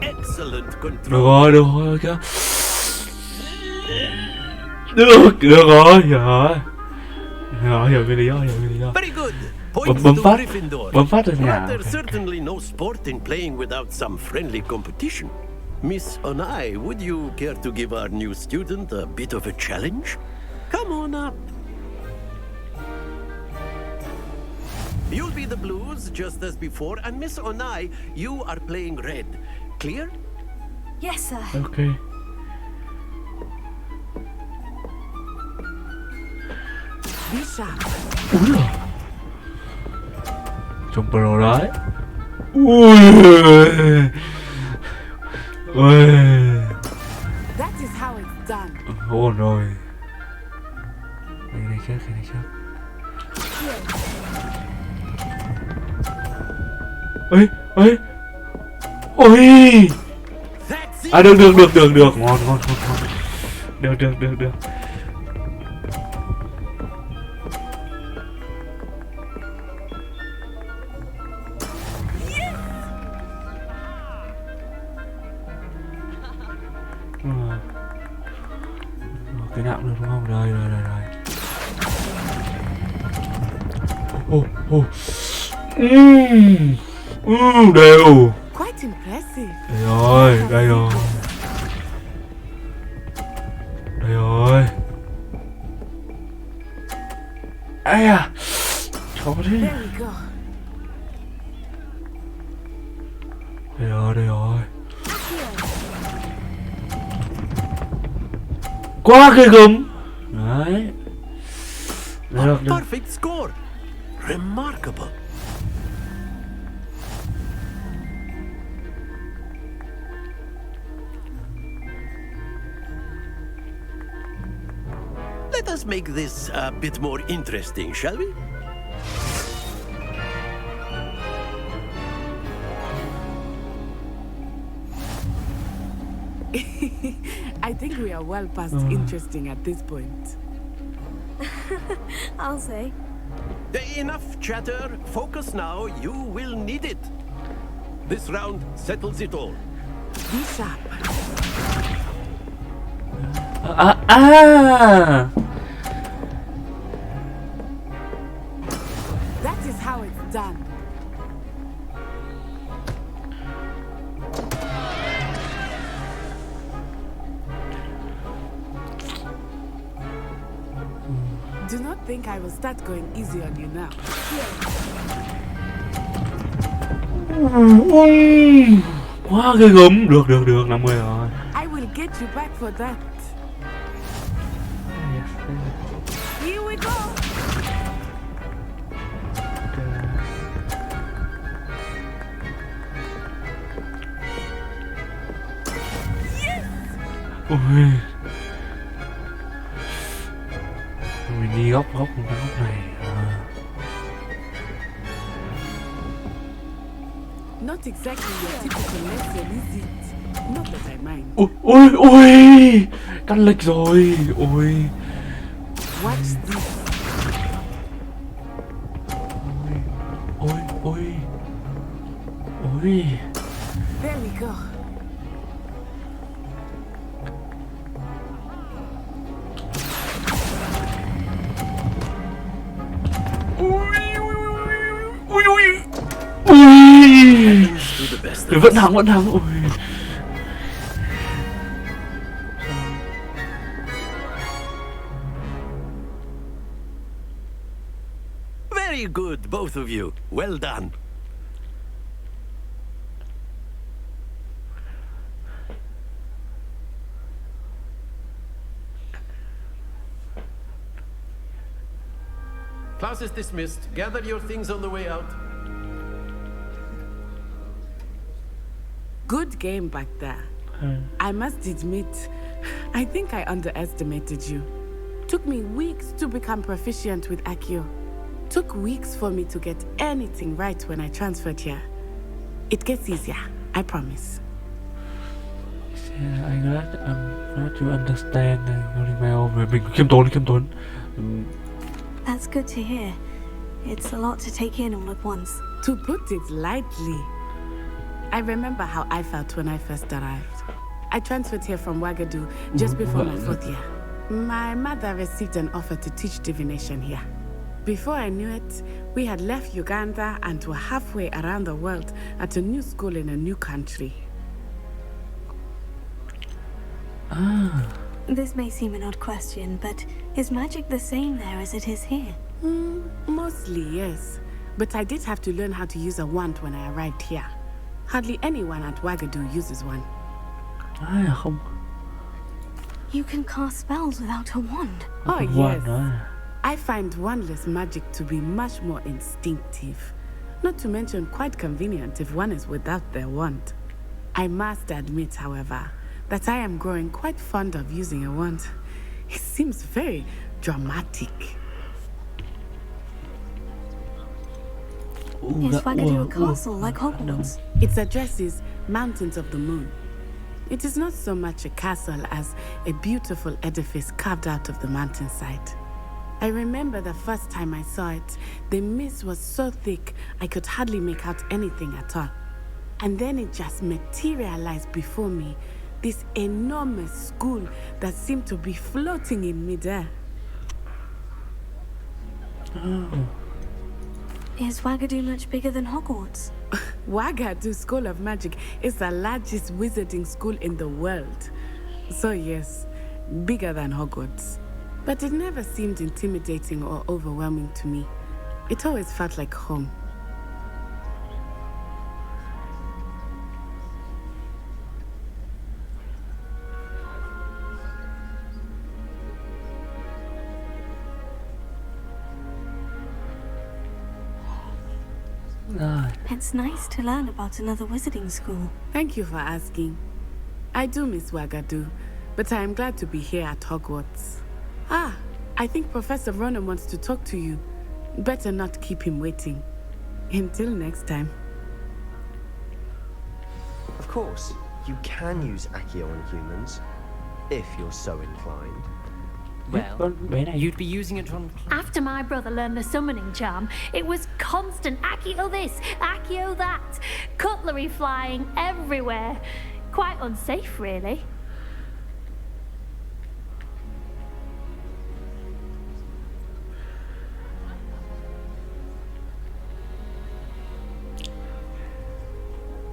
Excellent control. Được rồi kìa. Được rồi, hiểu cái lý do. Very good. Bấm phát rồi nha. There's certainly no sport in playing without some friendly competition. Miss Onai, would you care to give our new student a bit of a challenge? Come on up. You'll be the blues just as before, and Miss Onai, you are playing red. Clear? Yes, sir. Okay. Úi giời. Trông pro đấy. That is how it's done. Ổn rồi. Cái này trước. Ôi. À được. Ngon. Được. Cái nào cũng được đúng không? Rồi. Đều. Quite impressive. Đây rồi. Ai à. Khó thế. There we go. Đây rồi. Quá ghê gớm. Đấy. Được. Perfect score. Remarkable. Let us make this a bit more interesting, shall we? I think we are well past interesting at this point. I'll say. Enough chatter. Focus now. You will need it. This round settles it all. Be sharp. That is how it's done. Do not think I will start going easy on you now. Quá ghê gớm. Được 50 rồi. I will get you back for that. Here we go. Yes. Ôi. Mình đi góc này. Not exactly your typical lesson, is it? Not that I mind. Ôi. Căn lệch rồi. Ôi. Watch this. Ôi. There we go. Ôi. the best Vẫn of us. thắng, vẫn thắng. Ôi. Very good, both of you. Well done. Class is dismissed. Gather your things on the way out. Good game back there. I must admit, I think I underestimated you. Took me weeks to become proficient with Accio. Took weeks for me to get anything right when I transferred here. It gets easier, I promise. I'm glad you understand. Mình khiêm tốn, khiêm tốn. That's good to hear. It's a lot to take in all at once. To put it lightly, I remember how I felt when I first arrived. I transferred here from Ouagadougou just before my 4th year. My mother received an offer to teach divination here. Before I knew it, we had left Uganda and were halfway around the world at a new school in a new country. This may seem an odd question, but is magic the same there as it is here? Mostly, yes. But I did have to learn how to use a wand when I arrived here. Hardly anyone at Ouagadougou uses one. Không. You can cast spells without a wand. Oh, yes. I find wandless magic to be much more instinctive. Not to mention quite convenient if one is without their wand. I must admit, however, that I am growing quite fond of using a wand. It seems very dramatic. Is Ouagadougou a castle like Hogwarts? Its address is Mountains of the Moon. It is not so much a castle as a beautiful edifice carved out of the mountainside. I remember the first time I saw it, the mist was so thick I could hardly make out anything at all. And then it just materialized before me, this enormous school that seemed to be floating in midair. Is Ouagadougou much bigger than Hogwarts? Ouagadougou School of Magic is the largest wizarding school in the world. So yes, bigger than Hogwarts. But it never seemed intimidating or overwhelming to me. It always felt like home. It's nice to learn about another wizarding school. Thank you for asking. I do miss Ouagadougou, but I am glad to be here at Hogwarts. Ah, I think Professor Ronan wants to talk to you. Better not keep him waiting. Until next time. Of course, you can use Accio on humans, if you're so inclined. Well, you'd be using it on... After my brother learned the summoning charm, it was constant Accio this, Accio that. Cutlery flying everywhere. Quite unsafe, really.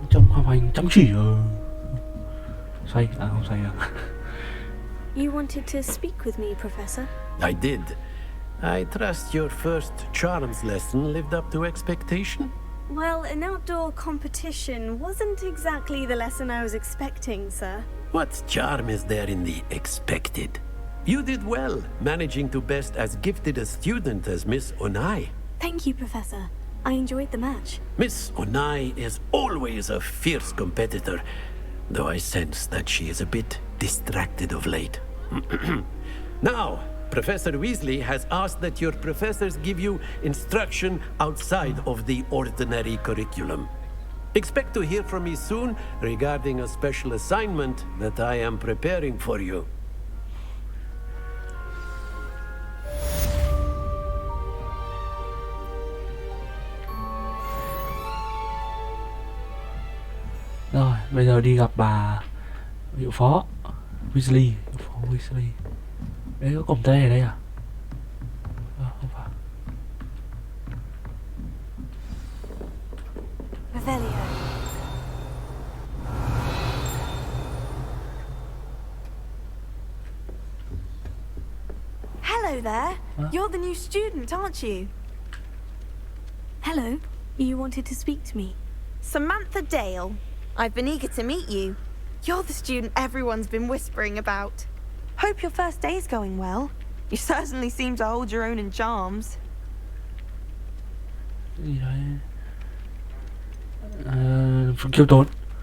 Trong học hành chăm chỉ say không say à? You wanted to speak with me, Professor? I did. I trust your first charms lesson lived up to expectation? Well, an outdoor competition wasn't exactly the lesson I was expecting, sir. What charm is there in the expected? You did well, managing to best as gifted a student as Miss Onai. Thank you, Professor. I enjoyed the match. Miss Onai is always a fierce competitor, though I sense that she is a bit distracted of late. Now, Professor Weasley has asked that your professors give you instruction outside of the ordinary curriculum. Expect to hear from me soon regarding a special assignment that I am preparing for you. Rồi, bây giờ đi gặp bà hiệu phó Weasley, hiệu phó Weasley. Đấy có cổng tele ở đây à? Không phải. Revelio. Hello there. You're the new student, aren't you? Hello. You wanted to speak to me? Samantha Dale. I've been eager to meet you. You're the student everyone's been whispering about. Hope your first day's going well. You certainly seem to hold your own in charms.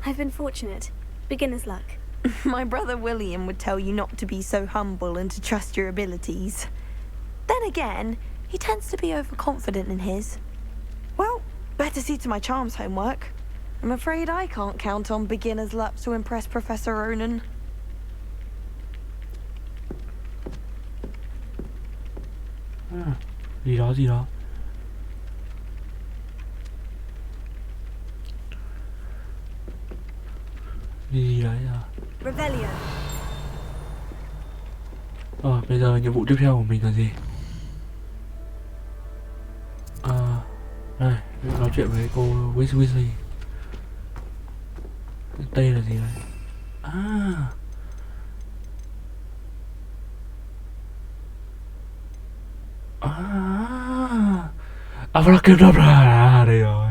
I've been fortunate. Beginner's luck. My brother William would tell you not to be so humble and to trust your abilities. Then again, he tends to be overconfident in his. Well, better see to my charms homework. I'm afraid I can't count on beginner's luck to impress Professor Ronan. Gì đó. Gì đấy à? Revelio. Bây giờ nhiệm vụ tiếp theo của mình là gì? Đây, nói chuyện với cô Weasley. Tên là gì đấy? Abracadabra, đây rồi.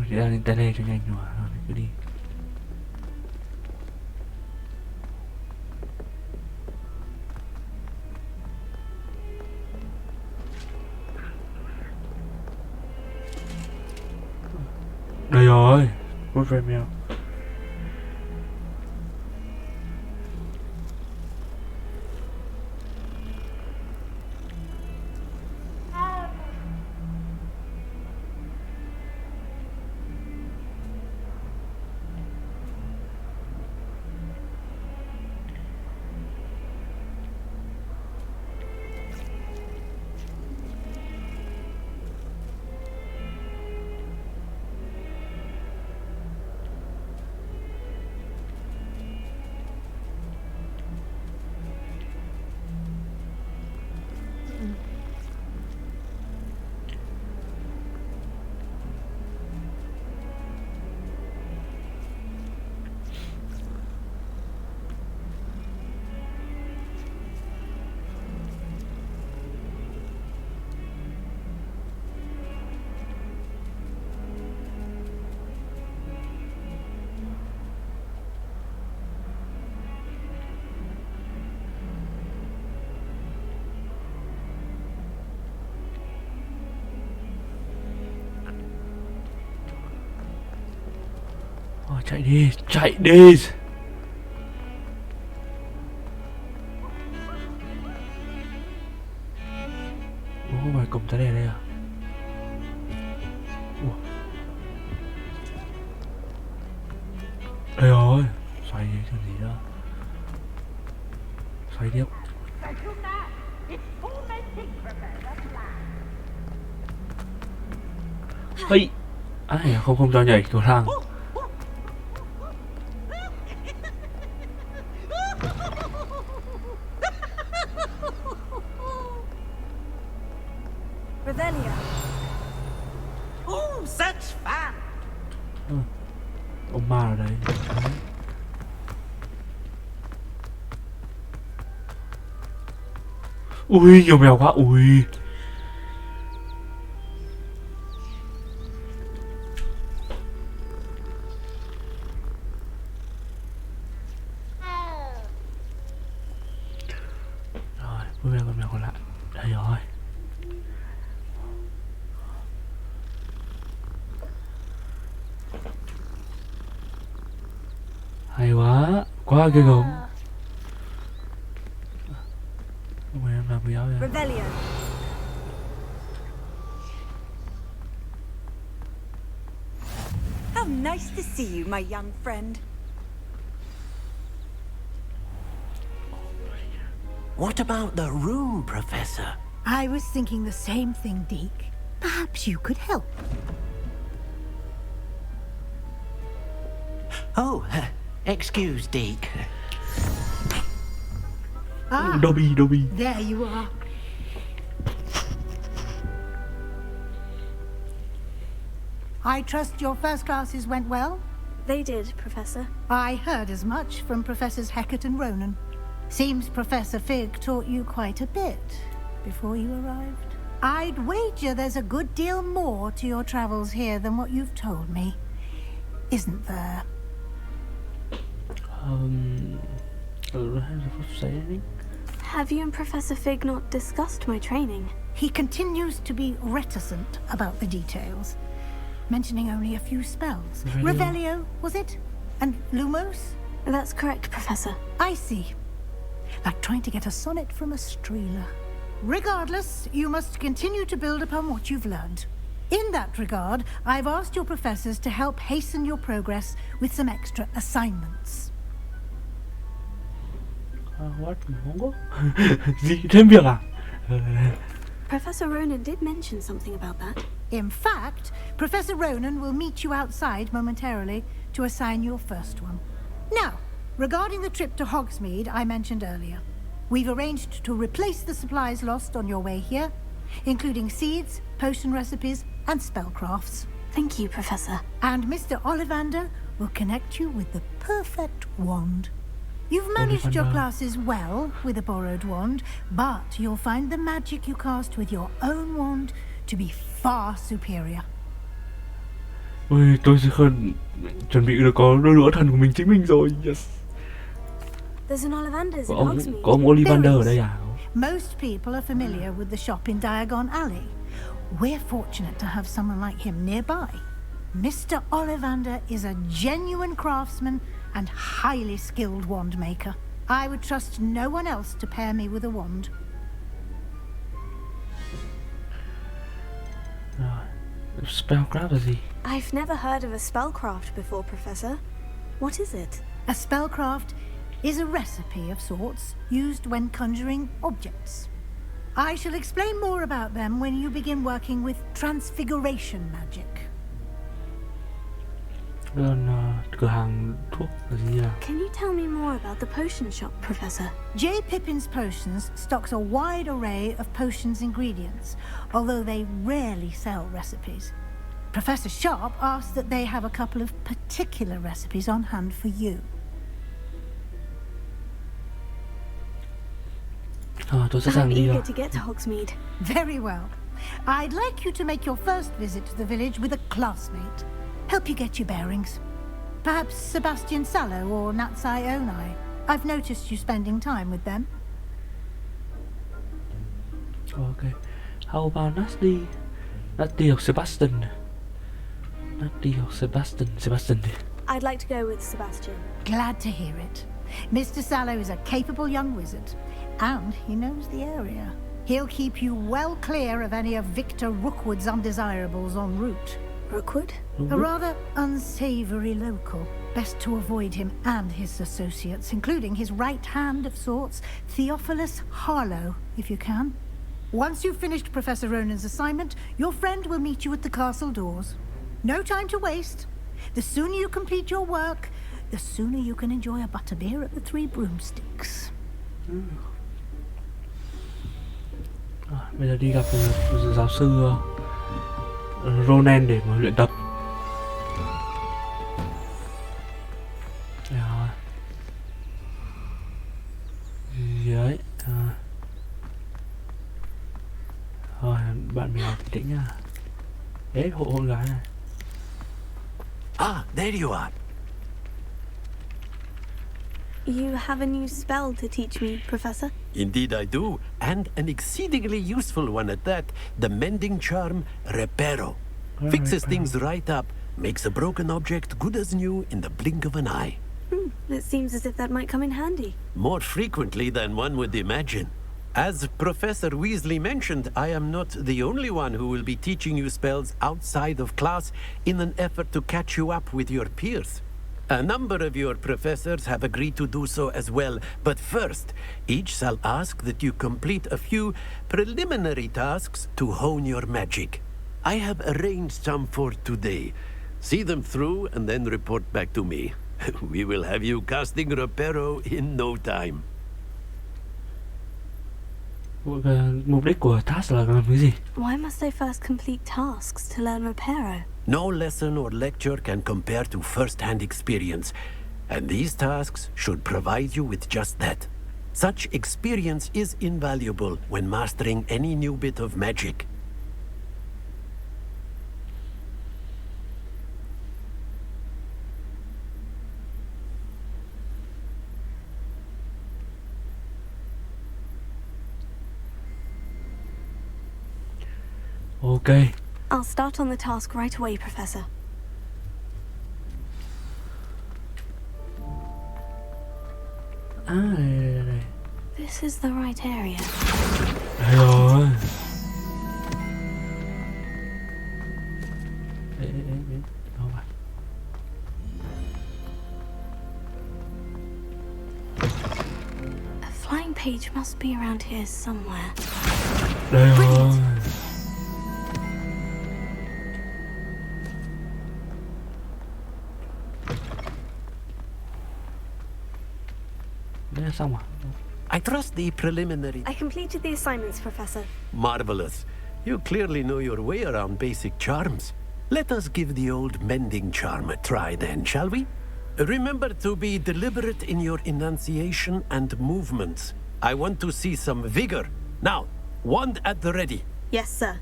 Chỉ đang lên tele cho nhanh rồi, cứ đi. Đây rồi, một frame mèo. Chạy đi. Ngoài cổng tới đây à? Đây rồi. Xoay đi chứ gì đó. Xoay tiếp. Hey. Không cho nhảy cầu thang. Ông ma ở đấy. Ui, nhiều mèo quá. Ui. Rồi, với con mèo còn lại. Đây rồi. Hay quá, quá ghê gớm. Em làm cái áo vậy. How nice to see you, my young friend. What about the room, Professor? I was thinking the same thing, Deke. Perhaps you could help. Oh, excuse, Deke. Ah, Dobby. there you are. I trust your first classes went well? They did, Professor. I heard as much from Professors Hecat and Ronan. Seems Professor Fig taught you quite a bit before you arrived. I'd wager there's a good deal more to your travels here than what you've told me. Isn't there? Have you and Professor Fig not discussed my training? He continues to be reticent about the details, mentioning only a few spells. Revelio, was it? And Lumos? That's correct, Professor. I see. Like trying to get a sonnet from a streeler. Regardless, you must continue to build upon what you've learned. In that regard, I've asked your professors to help hasten your progress with some extra assignments. What? Gì? Thêm việc à? Professor Ronan did mention something about that. In fact, Professor Ronan will meet you outside momentarily to assign your first one. Now, regarding the trip to Hogsmeade I mentioned earlier, we've arranged to replace the supplies lost on your way here, including seeds, potion recipes, and spellcrafts. Thank you, Professor. And Mr. Ollivander will connect you with the perfect wand. You've managed your classes well with a borrowed wand, but you'll find the magic you cast with your own wand to be far superior. Ôi, tôi sẽ chuẩn bị được có đôi đũa thần của mình chính mình rồi. Yes. There's an Ollivander's in Hogsmeade. Có ông Ollivander ở đây à? Most people are familiar with the shop in Diagon Alley. We're fortunate to have someone like him nearby. Mr. Ollivander is a genuine craftsman and highly skilled wand maker. I would trust no one else to pair me with a wand. Spellcraft là gì? I've never heard of a spellcraft before, Professor. What is it? A spellcraft is a recipe of sorts used when conjuring objects. I shall explain more about them when you begin working with transfiguration magic. Cửa hàng thuốc là gì nhỉ? Can you tell me more about the potion shop, Professor? J. Pippin's Potions stocks a wide array of potions ingredients, although they rarely sell recipes. Professor Sharp asked that they have a couple of particular recipes on hand for you. I'm eager to get to Hogsmeade. Very well. I'd like you to make your first visit to the village with a classmate. Help you get your bearings. Perhaps Sebastian Sallow or Natsai Onai. I've noticed you spending time with them. Okay. How about Natty or Sebastian? Natty or Sebastian? Sebastian. I'd like to go with Sebastian. Glad to hear it. Mr. Sallow is a capable young wizard, and he knows the area. He'll keep you well clear of any of Victor Rookwood's undesirables en route. Rookwood? A rather unsavory local. Best to avoid him and his associates, including his right hand of sorts, Theophilus Harlow, if you can. Once you've finished Professor Ronan's assignment, your friend will meet you at the castle doors. No time to waste. The sooner you complete your work, the sooner you can enjoy a butterbeer at the Three Broomsticks. Bây giờ đi gặp giáo sư Ronan để mà luyện tập. Rồi. Giới. Rồi, bạn mèo bình tĩnh nha. Đấy, hộ con gái này. Ah, there you are. You have a new spell to teach me, Professor? Indeed I do, and an exceedingly useful one at that. The mending charm, Reparo. Fixes things right up, makes a broken object good as new in the blink of an eye. It seems as if that might come in handy. More frequently than one would imagine. As Professor Weasley mentioned, I am not the only one who will be teaching you spells outside of class in an effort to catch you up with your peers. A number of your professors have agreed to do so as well, but first, each shall ask that you complete a few preliminary tasks to hone your magic. I have arranged some for today. See them through and then report back to me. We will have you casting Reparo in no time. Mục đích của task là làm cái gì? Why must I first complete tasks to learn Reparo? No lesson or lecture can compare to first-hand experience, and these tasks should provide you with just that. Such experience is invaluable when mastering any new bit of magic. Okay. I'll start on the task right away, Professor. Đây. This is the right area. Đây rồi. Ê. Đâu vậy? A flying page must be around here somewhere. Đây rồi. Đây là xong à? I trust the preliminary. I completed the assignments, Professor. Marvelous. You clearly know your way around basic charms. Let us give the old mending charm a try then, shall we? Remember to be deliberate in your enunciation and movements. I want to see some vigor. Now, wand at the ready. Yes, sir.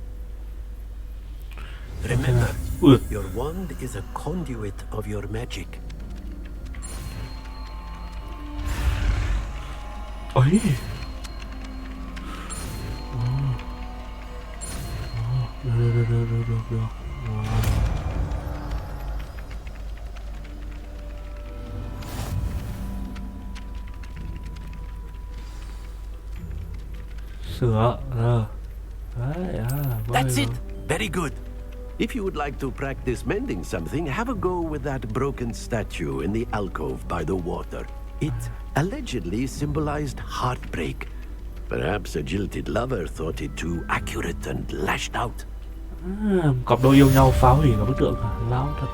Remember, your wand is a conduit of your magic. Ấy. Được. Sửa. Đấy, That's it. Very good. If you would like to practice mending something, have a go with that broken statue in the alcove by the water. It allegedly symbolized heartbreak. Perhaps a jilted lover thought it too accurate and lashed out. Cặp đôi yêu nhau phá hủy cả bức tượng hả? Lão thật.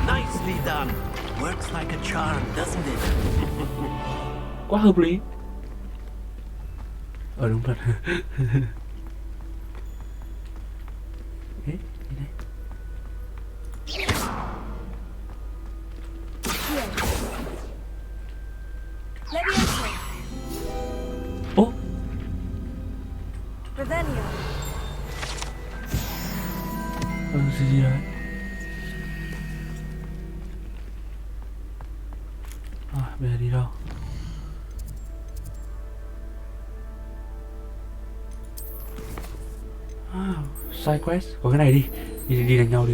Nicely done. Works like a charm, doesn't it? Quá hợp lý. Đúng thật. Ê, đi đây. Ô. Gì đấy? Bây giờ đi đâu? Side quest, có cái này đi. Đi đánh nhau.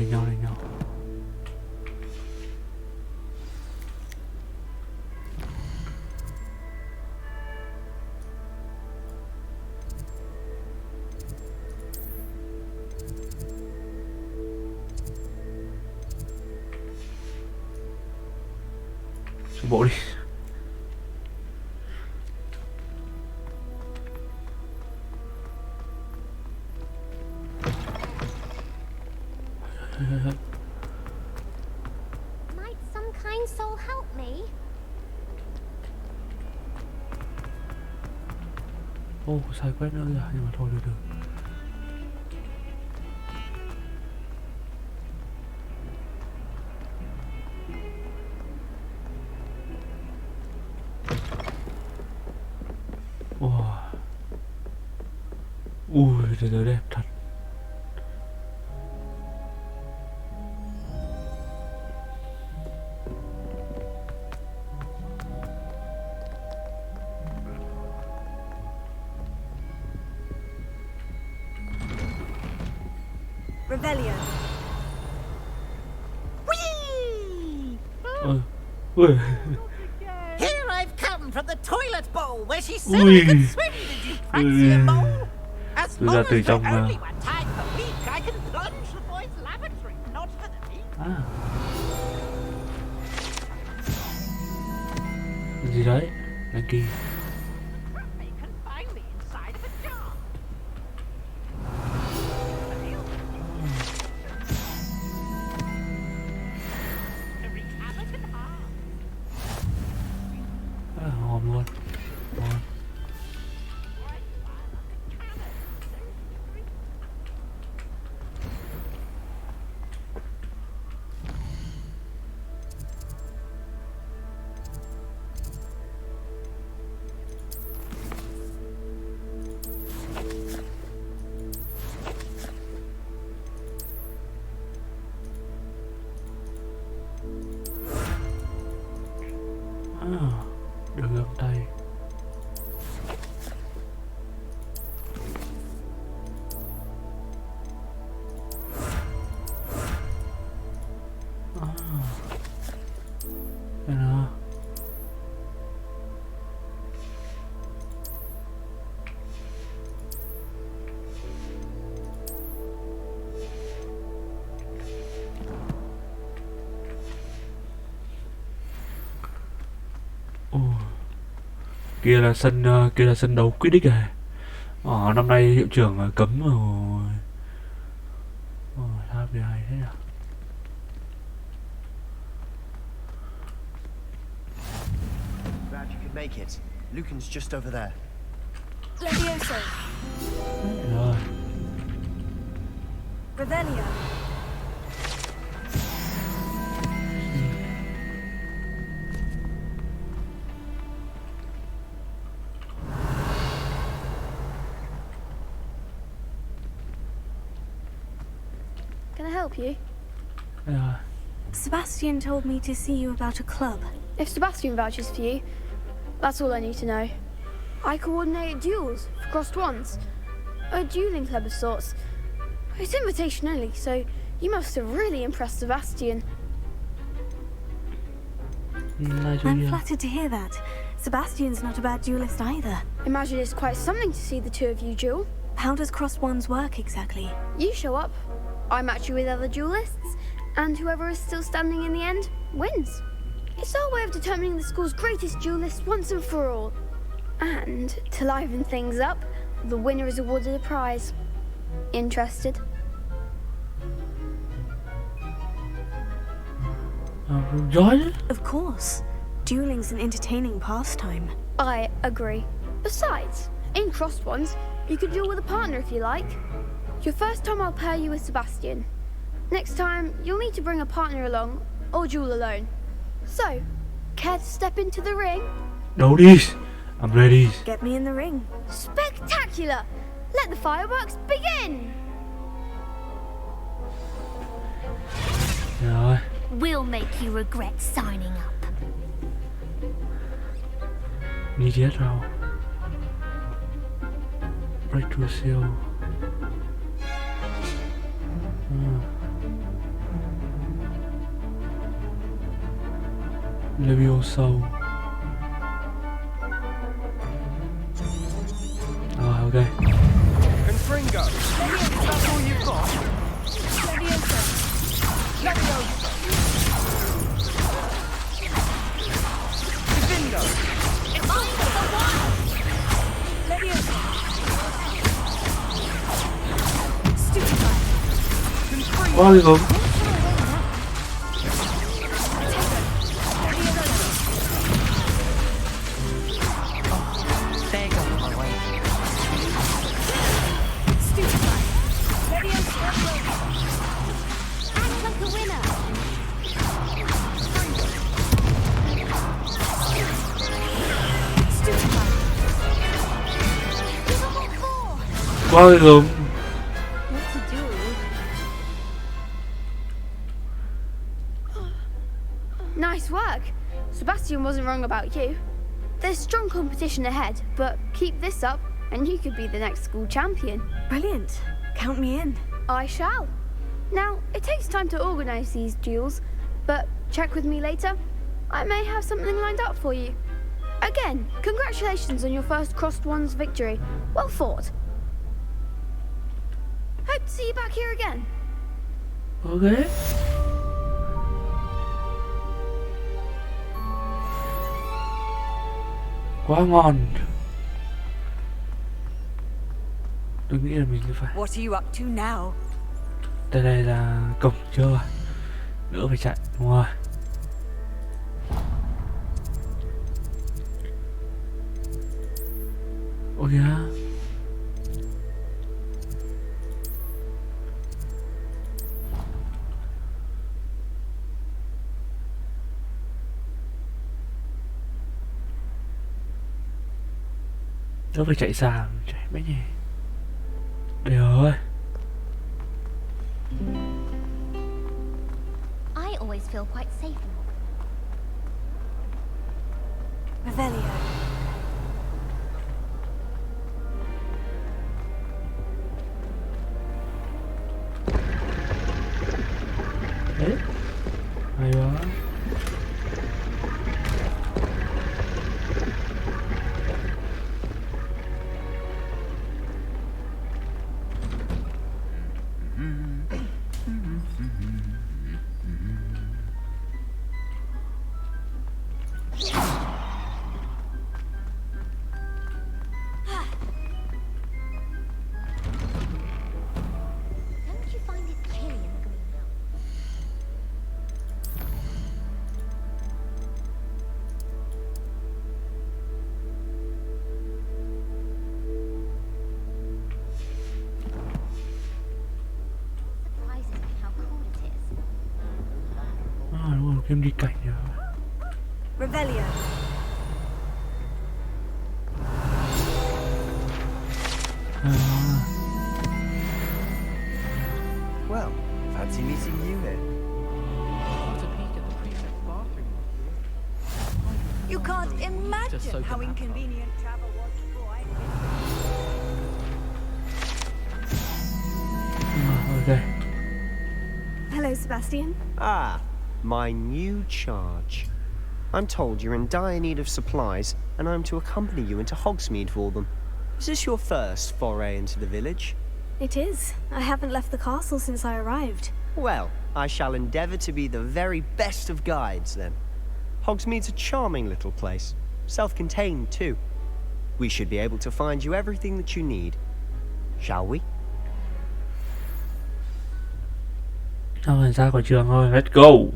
Bộ đi. Might some kind soul help me? Sai quét nữa kìa, nhưng mà thôi được. Thế giới đẹp thật. Revelio. Here I've come from the toilet bowl where she said I could swim. Did you fancy a bowl? As long as there's only one time per week, I can plunge the boys' lavatory, not for the meat. Gì đấy? Đăng ký. They can find me inside of a jar. Every hammer can harm. Hòm luôn. Được găng tay. Đây nào. Kia là sân đấu Quidditch rồi. Năm nay hiệu trưởng cấm rồi. Sao bị hay thế nào? Glad you could make it. Lucan's just over there. Levioso. Rồi. Revelio. Can I help you? Sebastian told me to see you about a club. If Sebastian vouches for you, that's all I need to know. I coordinate duels for crossed ones. A dueling club of sorts. It's invitation only, so you must have really impressed Sebastian. I'm flattered to hear that. Sebastian's not a bad duelist either. Imagine it's quite something to see the two of you duel. How does crossed ones work exactly? You show up, I match you with other duelists, and whoever is still standing in the end wins. It's our way of determining the school's greatest duelist once and for all. And to liven things up, the winner is awarded a prize. Interested? Of course. Dueling's an entertaining pastime. I agree. Besides, in crossed ones, you could duel with a partner if you like. Your first time I'll pair you with Sebastian. Next time, you'll need to bring a partner along, or duel alone. So, care to step into the ring? Đấu đi. I'm ready. Get me in the ring. Spectacular! Let the fireworks begin! Rồi. We'll make you regret signing up. Đi chết rồi. Breakthrough seal. Levioso. Ok. Confringo. That's all you've got. Levioso. Levioso. Divindo. It's all for the one. Levioso. Stupefy. Quá ghê gớm. Quá ghê gớm. Nice work. Sebastian wasn't wrong about you. There's strong competition ahead, but keep this up and you could be the next school champion. Brilliant. Count me in. I shall. Now, it takes time to organise these duels, but check with me later. I may have something lined up for you. Again, congratulations on your first crossed ones victory. Well fought. Hope to see you back here again. Okay. Quá ngon. Tôi nghĩ là mình phải. What are you up to now? Đây là cổng chưa? Đỡ phải chạy, đúng rồi. Ôi kìa. Đỡ phải chạy xa, chạy mấy nhỉ? Đây rồi. I always feel quite safe. Revelio. Đấy. Hay quá. Đúng rồi, game đi cảnh rồi. Revelio. Well, fancy meeting you here. What a peek at the prefect's bathroom. You can't imagine how inconvenient travel was before I Okay. Hello, Sebastian. Ah, my new charge. I'm told you're in dire need of supplies, and I'm to accompany you into Hogsmeade for them. Is this your first foray into the village? It is. I haven't left the castle since I arrived. Well, I shall endeavour to be the very best of guides, then. Hogsmeade's a charming little place. Self-contained, too. We should be able to find you everything that you need. Shall we? Rồi, ra khỏi trường thôi, let's go.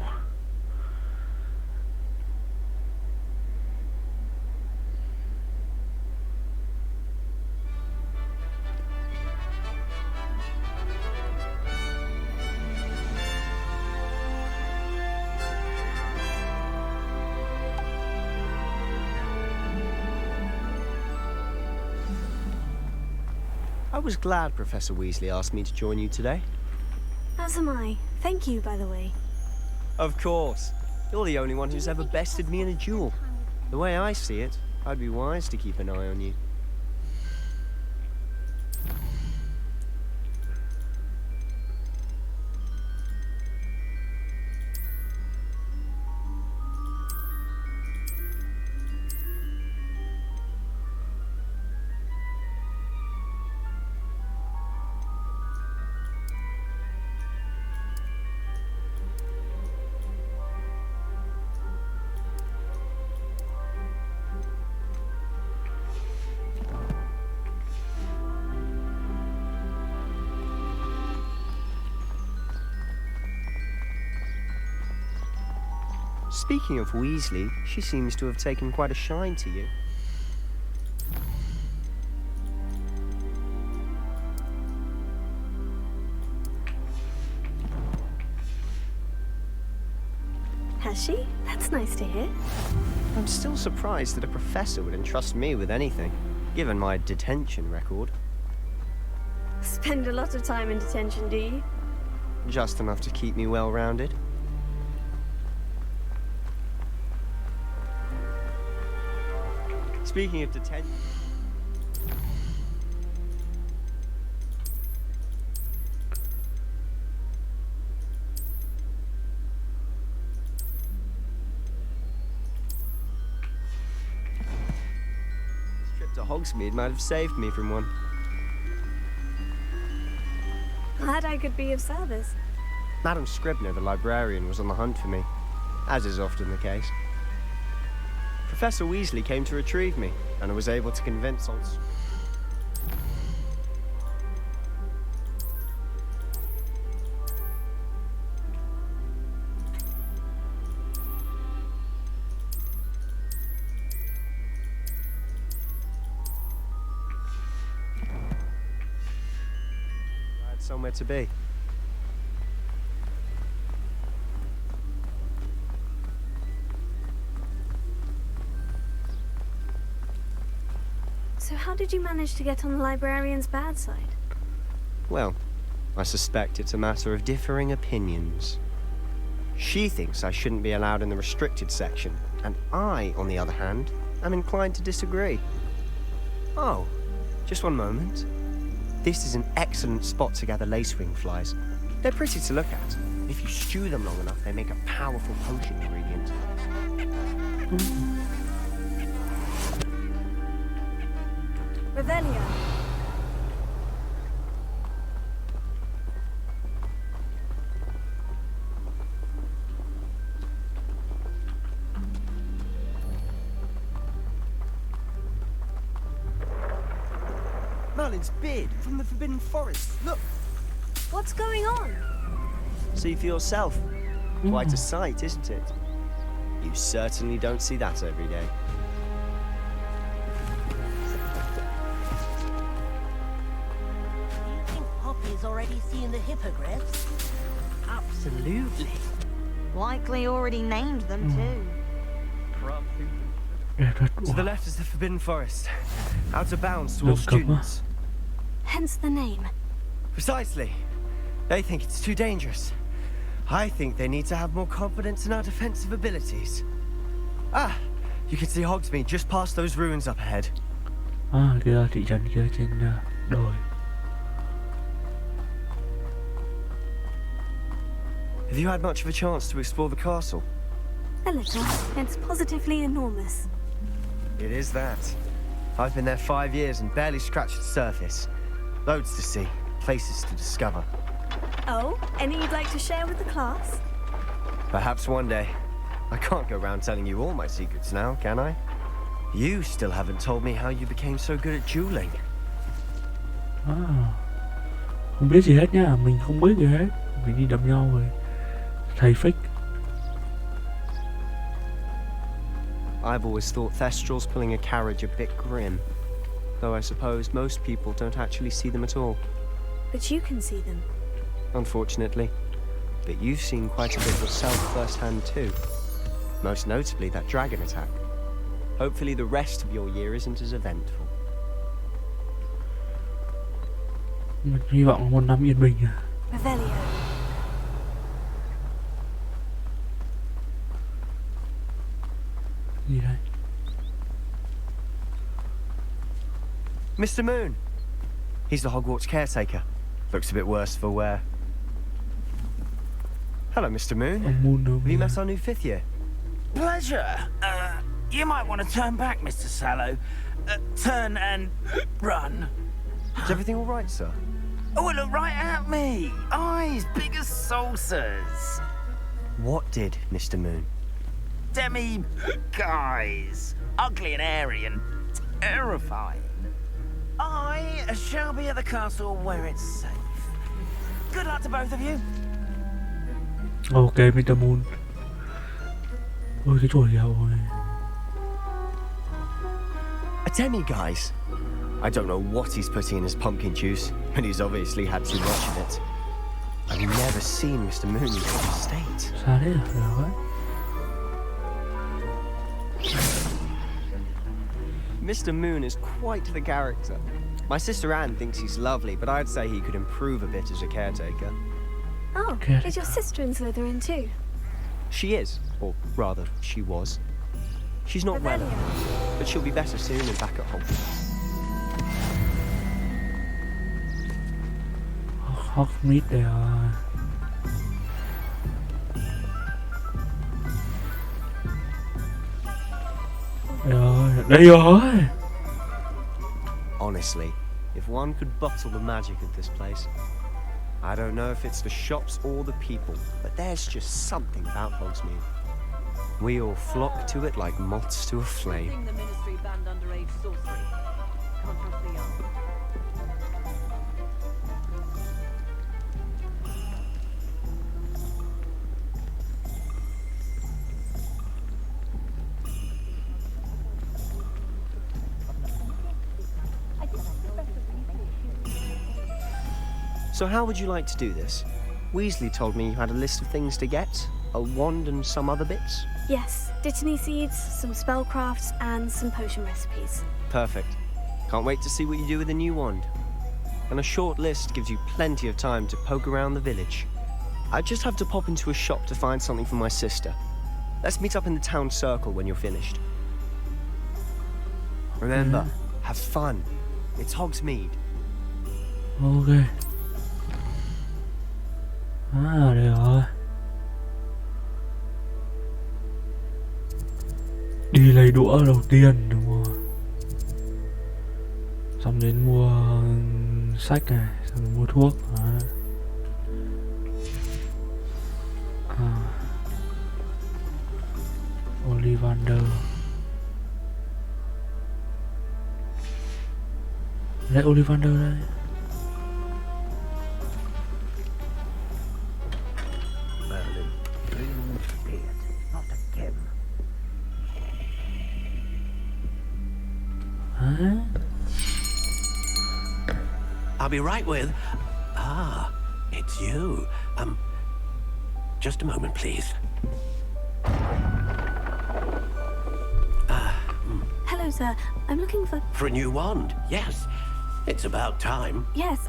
I was glad Professor Weasley asked me to join you today. As am I. Thank you, by the way. Of course. You're the only one who's ever bested me in a duel. The way I see it, I'd be wise to keep an eye on you. Speaking of Weasley, she seems to have taken quite a shine to you. Has she? That's nice to hear. I'm still surprised that a professor would entrust me with anything, given my detention record. Spend a lot of time in detention, do you? Just enough to keep me well-rounded. Speaking of detention... This trip to Hogsmeade might have saved me from one. Glad I could be of service. Madam Scribner, the librarian, was on the hunt for me, as is often the case. Professor Weasley came to retrieve me, and I was able to convince old... I had somewhere to be. So how did you manage to get on the librarian's bad side? Well, I suspect it's a matter of differing opinions. She thinks I shouldn't be allowed in the restricted section, and I, on the other hand, am inclined to disagree. Oh, just one moment. This is an excellent spot to gather lacewing flies. They're pretty to look at. If you stew them long enough, they make a powerful potion ingredient. Revelio. Merlin's beard from the Forbidden Forest. Look. What's going on? See for yourself. Quite a sight, isn't it? You certainly don't see that every day. Do you think Poppy's already seen the hippogriffs? Absolutely. Likely already named them too. To the left is the Forbidden Forest. Out of bounds to all students. Hence the name. Precisely. They think it's too dangerous. I think they need to have more confidence in our defensive abilities. Ah, you can see Hogsmeade just past those ruins up ahead. Kìa, thị trấn kia trên đồi. Have you had much of a chance to explore the castle? A little. It's positively enormous. It is that. I've been there 5 years and barely scratched the surface. Loads to see, places to discover. Oh, any you'd like to share with the class? Perhaps one day. I can't go around telling you all my secrets now, can I? You still haven't told me how you became so good at dueling. Không biết gì hết nha, mình không biết gì hết. Mình đi đấm nhau rồi. Thầy fake. I've always thought Thestral's pulling a carriage a bit grim. Though I suppose most people don't actually see them at all. But you can see them. Unfortunately. But you've seen quite a bit yourself firsthand too. Most notably that dragon attack. Hopefully the rest of your year isn't as eventful. Mình hy vọng một năm yên bình. Revelio. Gì đây? Mr. Moon. He's the Hogwarts caretaker. Looks a bit worse for wear. Hello, Mr. Moon. Have you met our new 5th year? Pleasure. You might want to turn back, Mr. Sallow. Turn and run. Is everything all right, sir? Oh, look right at me. Eyes big as saucers. What did, Mr. Moon? Guys. Ugly and airy and terrifying. I shall be at the castle where it's safe. Good luck to both of you. Okay, Mr. Moon. Ôi, cái chuột dầu rồi. A demi-guise? I don't know what he's putting in his pumpkin juice, but he's obviously had too much of it. I've never seen Mr. Moon in such a state. Sao thế được vậy? Mr. Moon is quite the character. My sister Anne thinks he's lovely, but I'd say he could improve a bit as a caretaker. Oh, is your sister in Slytherin too? She is, or rather, she was. She's not well, but she'll be better soon and back at Hogwarts. Hogsmeade đây rồi. Đây rồi. Honestly, if one could bottle the magic of this place, I don't know if it's the shops or the people, but there's just something about Hogsmeade. We all flock to it like moths to a flame. The ministry banned underage sorcery. Can't trust the young. So how would you like to do this? Weasley told me you had a list of things to get, a wand and some other bits. Yes, dittany seeds, some spellcrafts, and some potion recipes. Perfect. Can't wait to see what you do with the new wand. And a short list gives you plenty of time to poke around the village. I just have to pop into a shop to find something for my sister. Let's meet up in the town circle when you're finished. Remember, have fun. It's Hogsmeade. Ok. Đây rồi. Đi lấy đũa đầu tiên đúng rồi. Xong đến mua sách này, xong đến mua thuốc. Ollivander. Đây Ollivander đây. I'll be right with... Ah, it's you. Just a moment, please. Hello, sir. I'm looking for... For a new wand, yes. It's about time. Yes,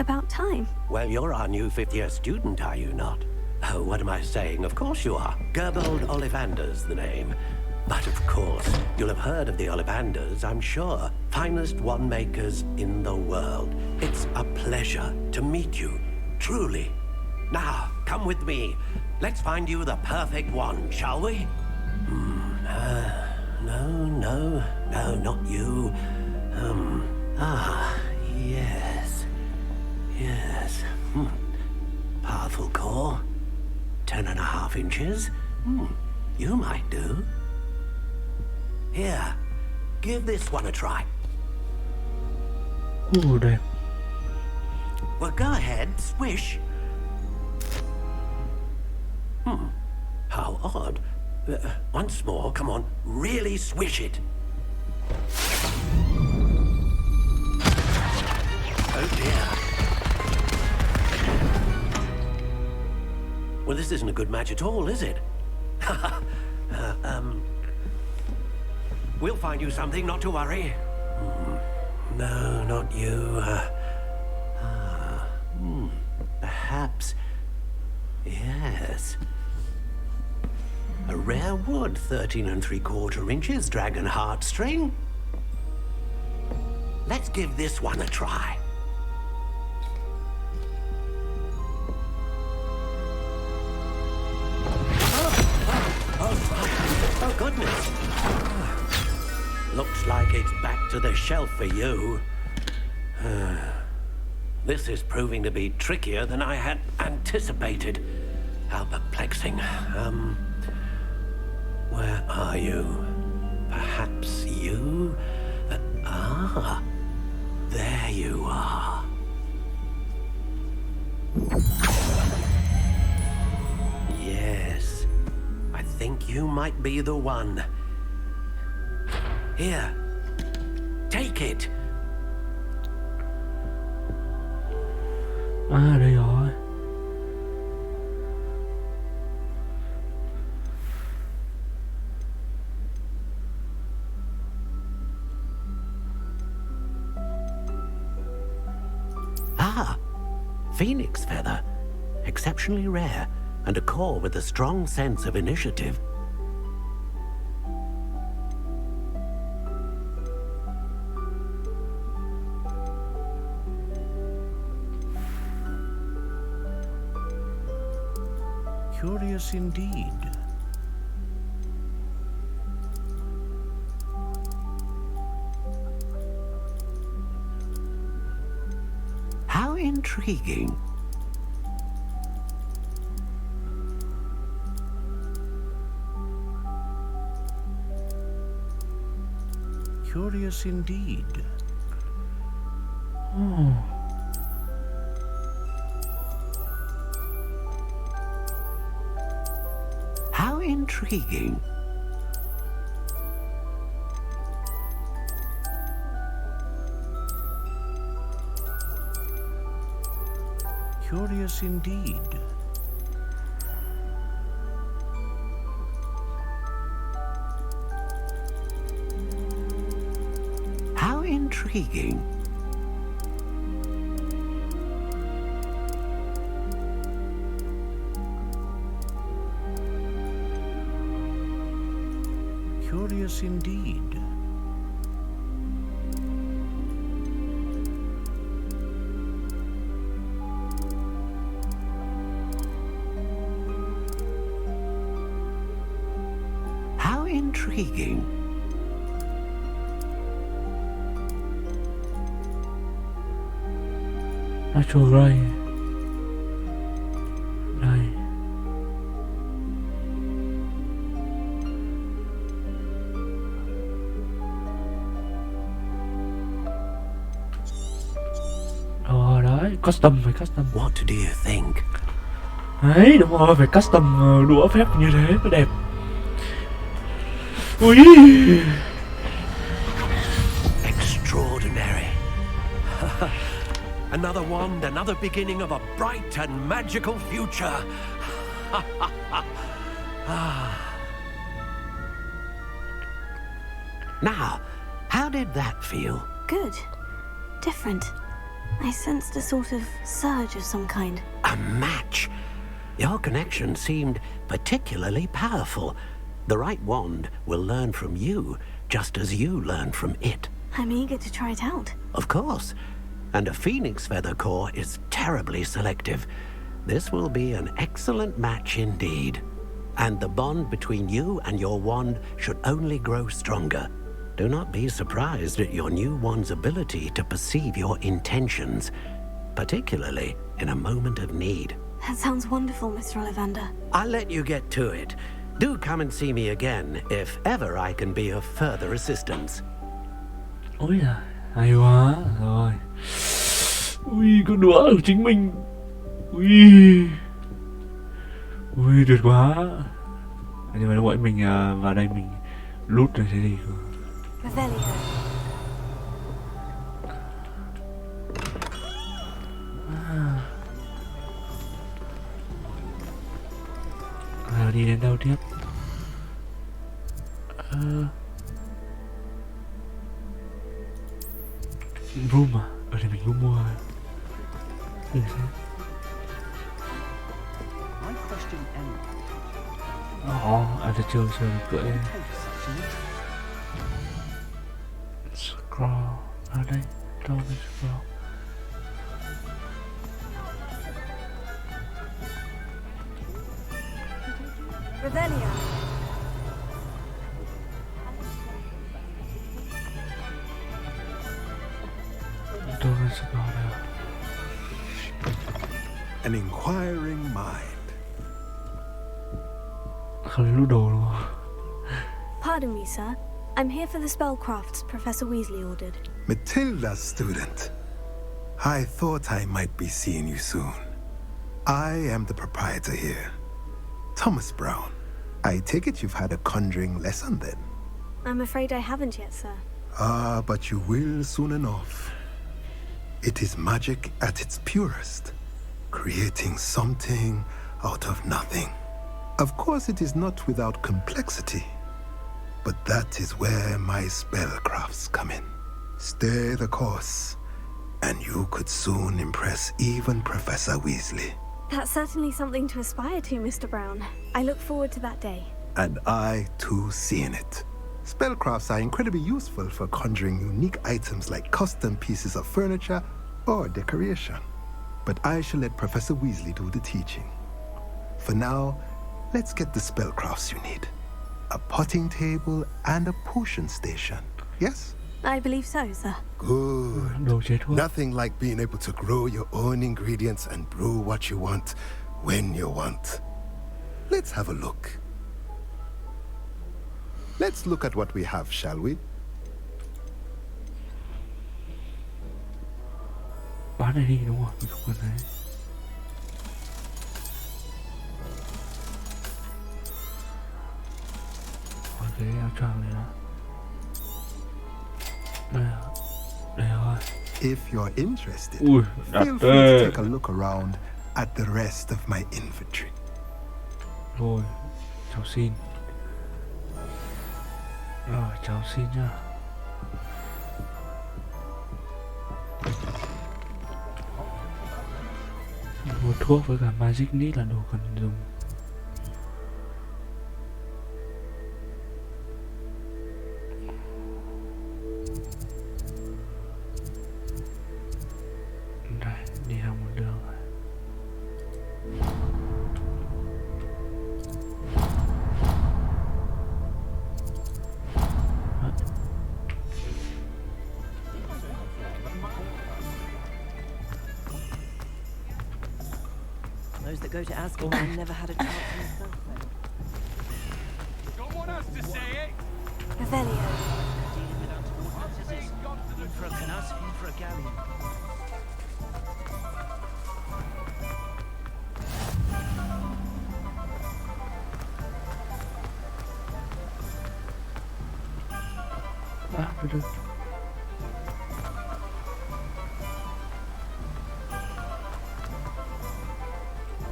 about time. Well, you're our new fifth-year student, are you not? Oh, what am I saying? Of course you are. Gerbold Ollivander's the name. But of course, you'll have heard of the Ollivanders, I'm sure. Finest wand makers in the world. It's a pleasure to meet you, truly. Now, come with me. Let's find you the perfect wand, shall we? No, not you. Yes. Powerful core. 10.5 inches. You might do. Here, give this one a try. Ooh, damn. Well, go ahead, swish. How odd. Once more, come on, really swish it. Oh dear. Well, this isn't a good match at all, is it? We'll find you something, not to worry. No, not you. Perhaps... Yes. A rare wood, 13 3/4 inches, dragon heartstring. Let's give this one a try. Oh goodness. Looks like it's back to the shelf for you. This is proving to be trickier than I had anticipated. How perplexing. Where are you? Perhaps you? There you are. Yes, I think you might be the one. Here, take it. Đây rồi. Phoenix feather. Exceptionally rare, and a core with a strong sense of initiative. Curious indeed. How intriguing. Curious indeed. How intriguing. Curious indeed. How intriguing. Curious indeed. How intriguing. Natural Ray. Đây. Đấy, custom phải custom. What do you think? Đấy, đúng rồi, phải custom đũa phép như thế mới đẹp. Ui. Extraordinary. Another wand, another beginning of a bright and magical future. Now, how did that feel? Good. Different. I sensed a sort of surge of some kind. A match. Your connection seemed particularly powerful. The right wand will learn from you, just as you learn from it. I'm eager to try it out. Of course. And a phoenix feather core is terribly selective. This will be an excellent match indeed. And the bond between you and your wand should only grow stronger. Do not be surprised at your new wand's ability to perceive your intentions, particularly in a moment of need. That sounds wonderful, Mr. Ollivander. I'll let you get to it. Do come and see me again if ever I can be of further assistance. Ôi à, hay quá rồi. Ui, con đũa của chính mình. Ui, ui tuyệt quá. Nhưng mà lúc nãy mình vào đây mình loot rồi thế gì. Đi đến đâu tiếp? Room à? Ở đây mình room mua. À từ trường cưỡi. Scroll. À đây, đâu mình scroll. Revelio. An inquiring mind. Pardon me, sir. I'm here for the spellcrafts Professor Weasley ordered. Matilda's student. I thought I might be seeing you soon. I am the proprietor here, Thomas Brown. I take it you've had a conjuring lesson then? I'm afraid I haven't yet, sir. Ah, but you will soon enough. It is magic at its purest, creating something out of nothing. Of course, it is not without complexity, but that is where my spellcrafts come in. Stay the course, and you could soon impress even Professor Weasley. That's certainly something to aspire to, Mr. Brown. I look forward to that day. And I, too, seeing it. Spellcrafts are incredibly useful for conjuring unique items like custom pieces of furniture or decoration. But I shall let Professor Weasley do the teaching. For now, let's get the spellcrafts you need. A potting table and a potion station, yes? I believe so, sir. Good. Nothing like being able to grow your own ingredients and brew what you want, when you want. Let's have a look. Let's look at what we have, shall we? Bán này đi đúng không? Mình không cần đấy. Còn cái áo choàng này đó. Đây rồi. If you're interested, feel free to take a look around at the rest of my inventory. Rồi, cháu xin. Rồi, cháu xin nha. Mua thuốc với cả magic nít là đồ cần dùng. those that go to Azkaban never had a chance in the first place. Someone has to say it. Revelio. For a canal, for a galleon. Được.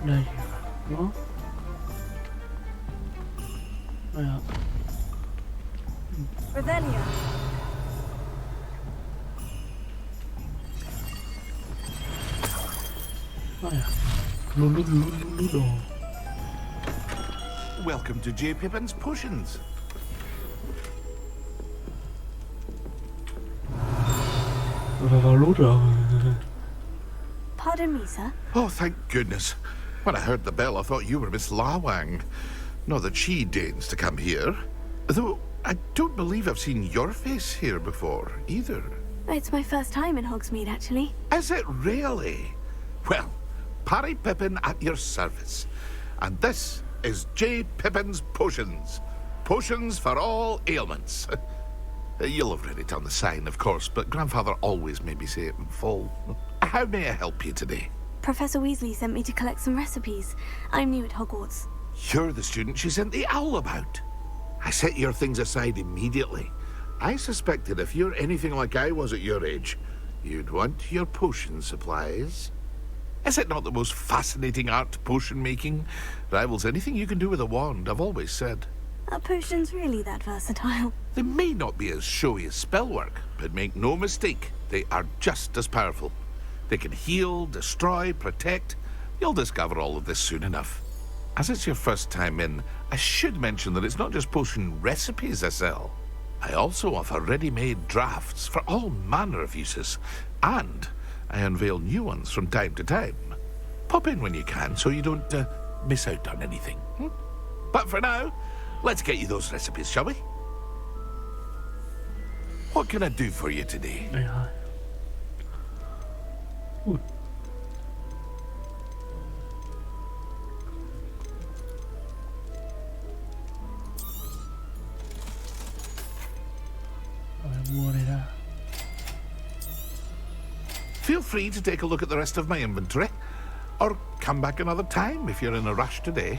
Đây đó. Đây ạ. Revelio. Đây à. Lút đồ. Welcome to J. Pippin's Potions. Vào lút rồi. Pardon me, sir. Oh, thank goodness. When I heard the bell, I thought you were Miss Lawang. Not that she deigns to come here. Though, I don't believe I've seen your face here before, either. It's my first time in Hogsmeade, actually. Is it really? Well, Parry Pippin at your service. And this is J. Pippin's Potions. Potions for all ailments. You'll have read it on the sign, of course, but Grandfather always made me say it in full. How may I help you today? Professor Weasley sent me to collect some recipes. I'm new at Hogwarts. You're the student she sent the owl about. I set your things aside immediately. I suspected if you're anything like I was at your age, you'd want your potion supplies. Is it not the most fascinating art, potion making? Rivals anything you can do with a wand, I've always said. Are potions really that versatile? They may not be as showy as spellwork, but make no mistake, they are just as powerful. They can heal, destroy, protect. You'll discover all of this soon enough. As it's your first time in, I should mention that it's not just potion recipes I sell. I also offer ready-made drafts for all manner of uses, and I unveil new ones from time to time. Pop in when you can so you don't miss out on anything. But for now, let's get you those recipes, shall we? What can I do for you today? Feel free to take a look at the rest of my inventory, or come back another time if you're in a rush today.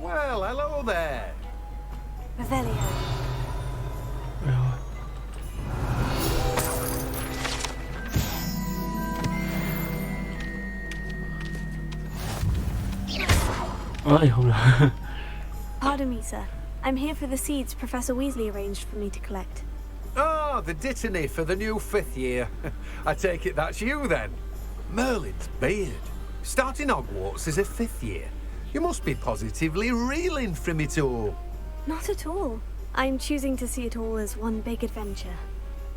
Well, hello there. Revelio. Pardon me, sir. I'm here for the seeds Professor Weasley arranged for me to collect. Ah, the dittany for the new 5th year. I take it that's you then. Merlin's beard. Starting Hogwarts as a 5th year. You must be positively reeling from it all. Not at all. I'm choosing to see it all as one big adventure.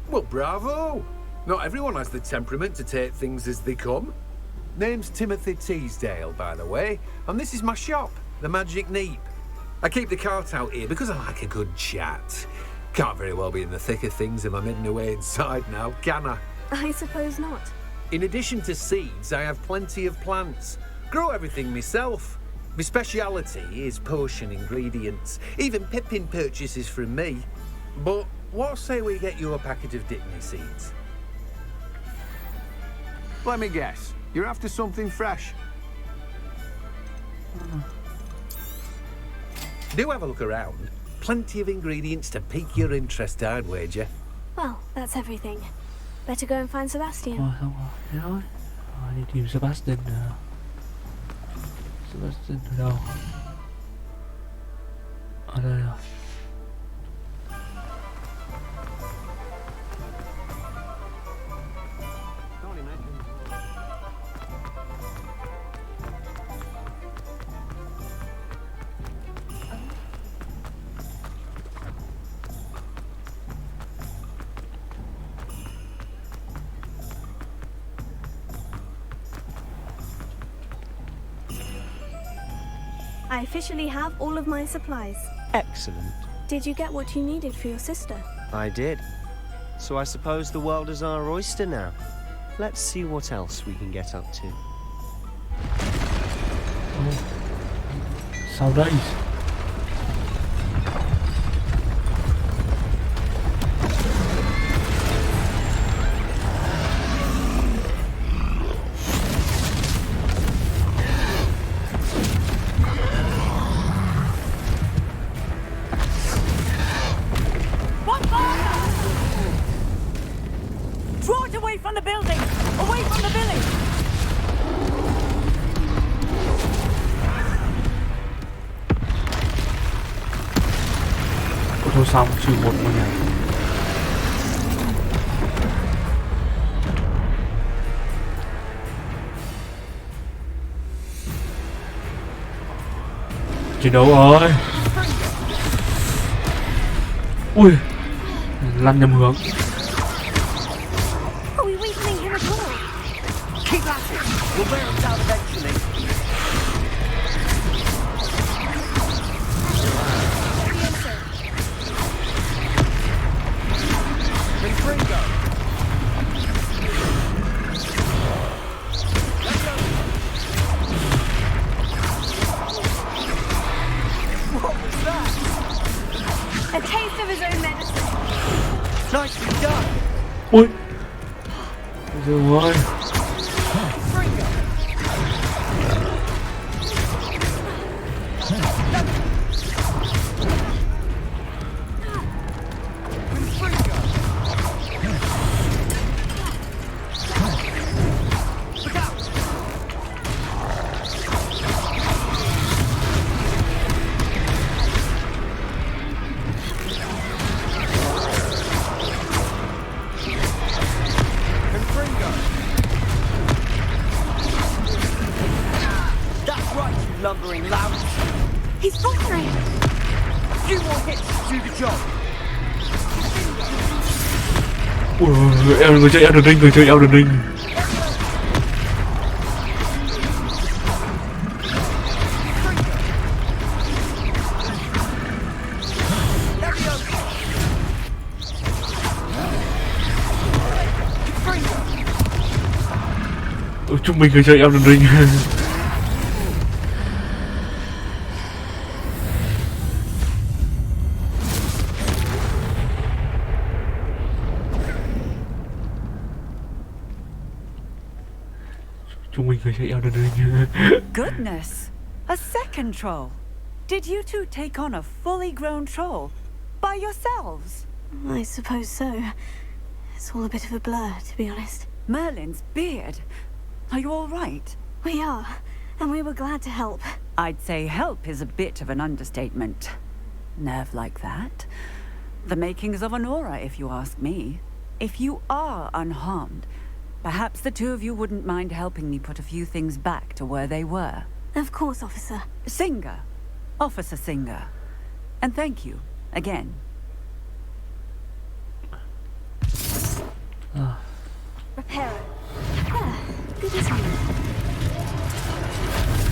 Well, bravo. Not everyone has the temperament to take things as they come. Name's Timothy Teasdale, by the way, and this is my shop, the Magic Neep. I keep the cart out here because I like a good chat. Can't very well be in the thick of things if I'm hidden away inside now, can I? I suppose not. In addition to seeds, I have plenty of plants. Grow everything myself. My speciality is potion ingredients. Even Pippin purchases from me. But what say we get you a packet of dittany seeds? Let me guess. You're after something fresh. Do have a look around. Plenty of ingredients to pique your interest, I'd wager. Well, that's everything. Better go and find Sebastian. Xong rồi. Đi tìm Sebastian. Sebastian ở đâu? Ở đây rồi. I officially have all of my supplies. Excellent. Did you get what you needed for your sister? I did. So I suppose the world is our oyster now. Let's see what else we can get up to. Sau đây Draw it away from the building! Away from the village! thôi xong trừ một ngôi nhà. Chiến đấu rồi. Ui, lăn nhầm hướng. Keep at it! We'll wear him down eventually. Confringo! What was that? A taste of his own medicine. Nicely done! Ui. Rồi ơi. Lumbering loud. He's faltering. A few more hits to do the job. Ui, em người chơi Elden Ring, người chơi Elden Ring. Chúng mình người chơi Elden Ring. Chúng mình người chơi Elden Ring. Goodness! A second troll. Did you two take on a fully grown troll by yourselves? I suppose so. It's all a bit of a blur, to be honest. Merlin's beard. Are you all right? We are, and we were glad to help. I'd say help is a bit of an understatement. Nerve like that. The makings of an aura, if you ask me. If you are unharmed, perhaps the two of you wouldn't mind helping me put a few things back to where they were. Of course, officer. Singer. Officer Singer. And thank you, again. Repairer. Ah, good as new.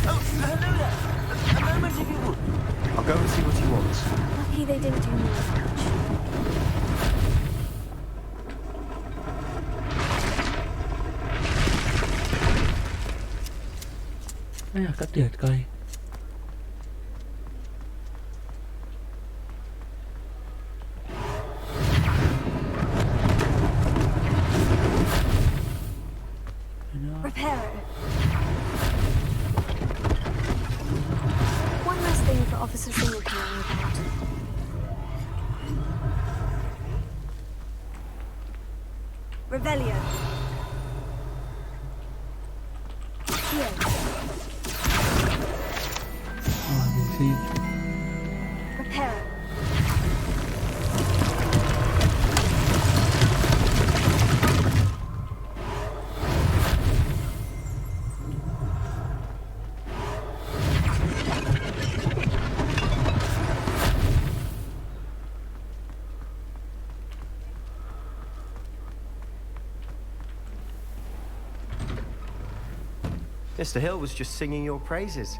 Oh, hello there. A moment if you would. I'll go and see what he wants. Lucky they didn't do more damage. Đây là cắt tỉa cây. Repairer. One last thing for Officer Singer to know about. Revelio. Here. Mình xin. Repairer. Mr. Hill was just singing your praises.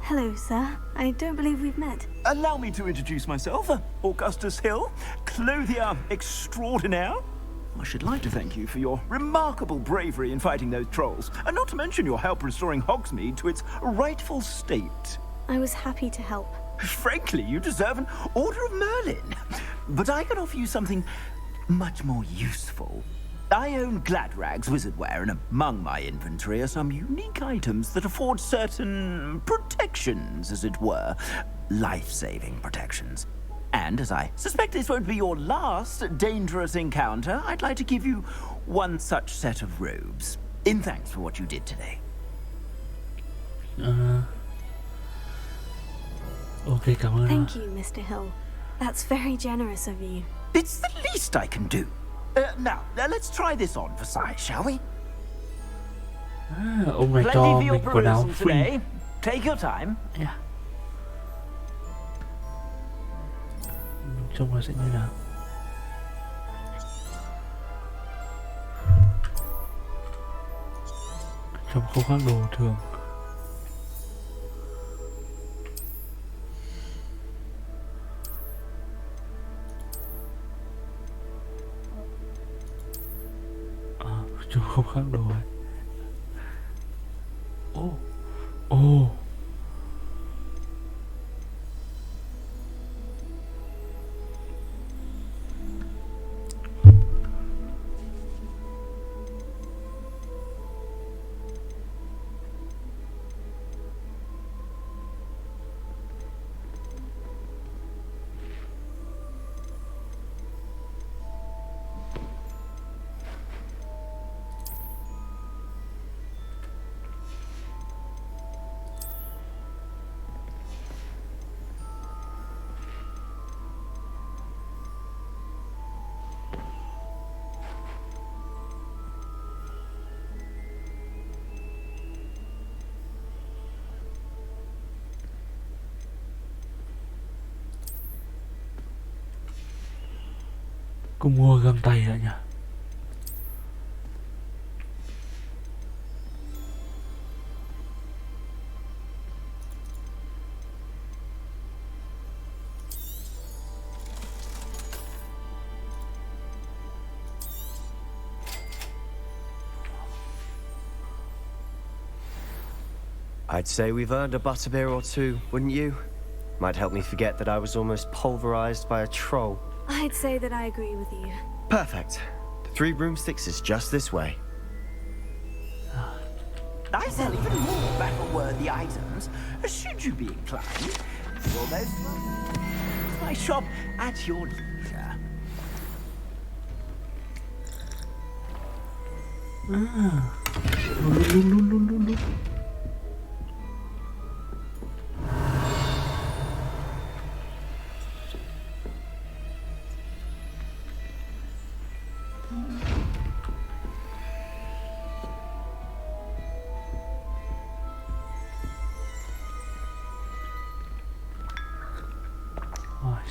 Hello, sir. I don't believe we've met. Allow me to introduce myself. Augustus Hill, clothier extraordinaire. I should like to thank you for your remarkable bravery in fighting those trolls, and not to mention your help restoring Hogsmeade to its rightful state. I was happy to help. Frankly, you deserve an Order of Merlin. But I can offer you something much more useful. I own Gladrag's wizardware, and among my inventory are some unique items that afford certain protections, as it were. Life-saving protections. And as I suspect this won't be your last dangerous encounter, I'd like to give you one such set of robes, in thanks for what you did today. Okay, cảm ơn. Thank you, Mr. Hill. That's very generous of you. It's the least I can do. Now, let's try this on for size, shall we? Ông này cho mình quần áo free. Take your time. Yeah. Trông nó sẽ như nào? Trông không khác đồ thường. Trông không khác đồ ấy. Ô. Cô mua găng tay rồi nhỉ? I'd say we've earned a butterbeer or two, wouldn't you? Might help me forget that I was almost pulverized by a troll. I'd say that I agree with you. Perfect. The 3 broomsticks is just this way. I sell even more battle-worthy items, should you be inclined. Well, there's my shop at your leisure.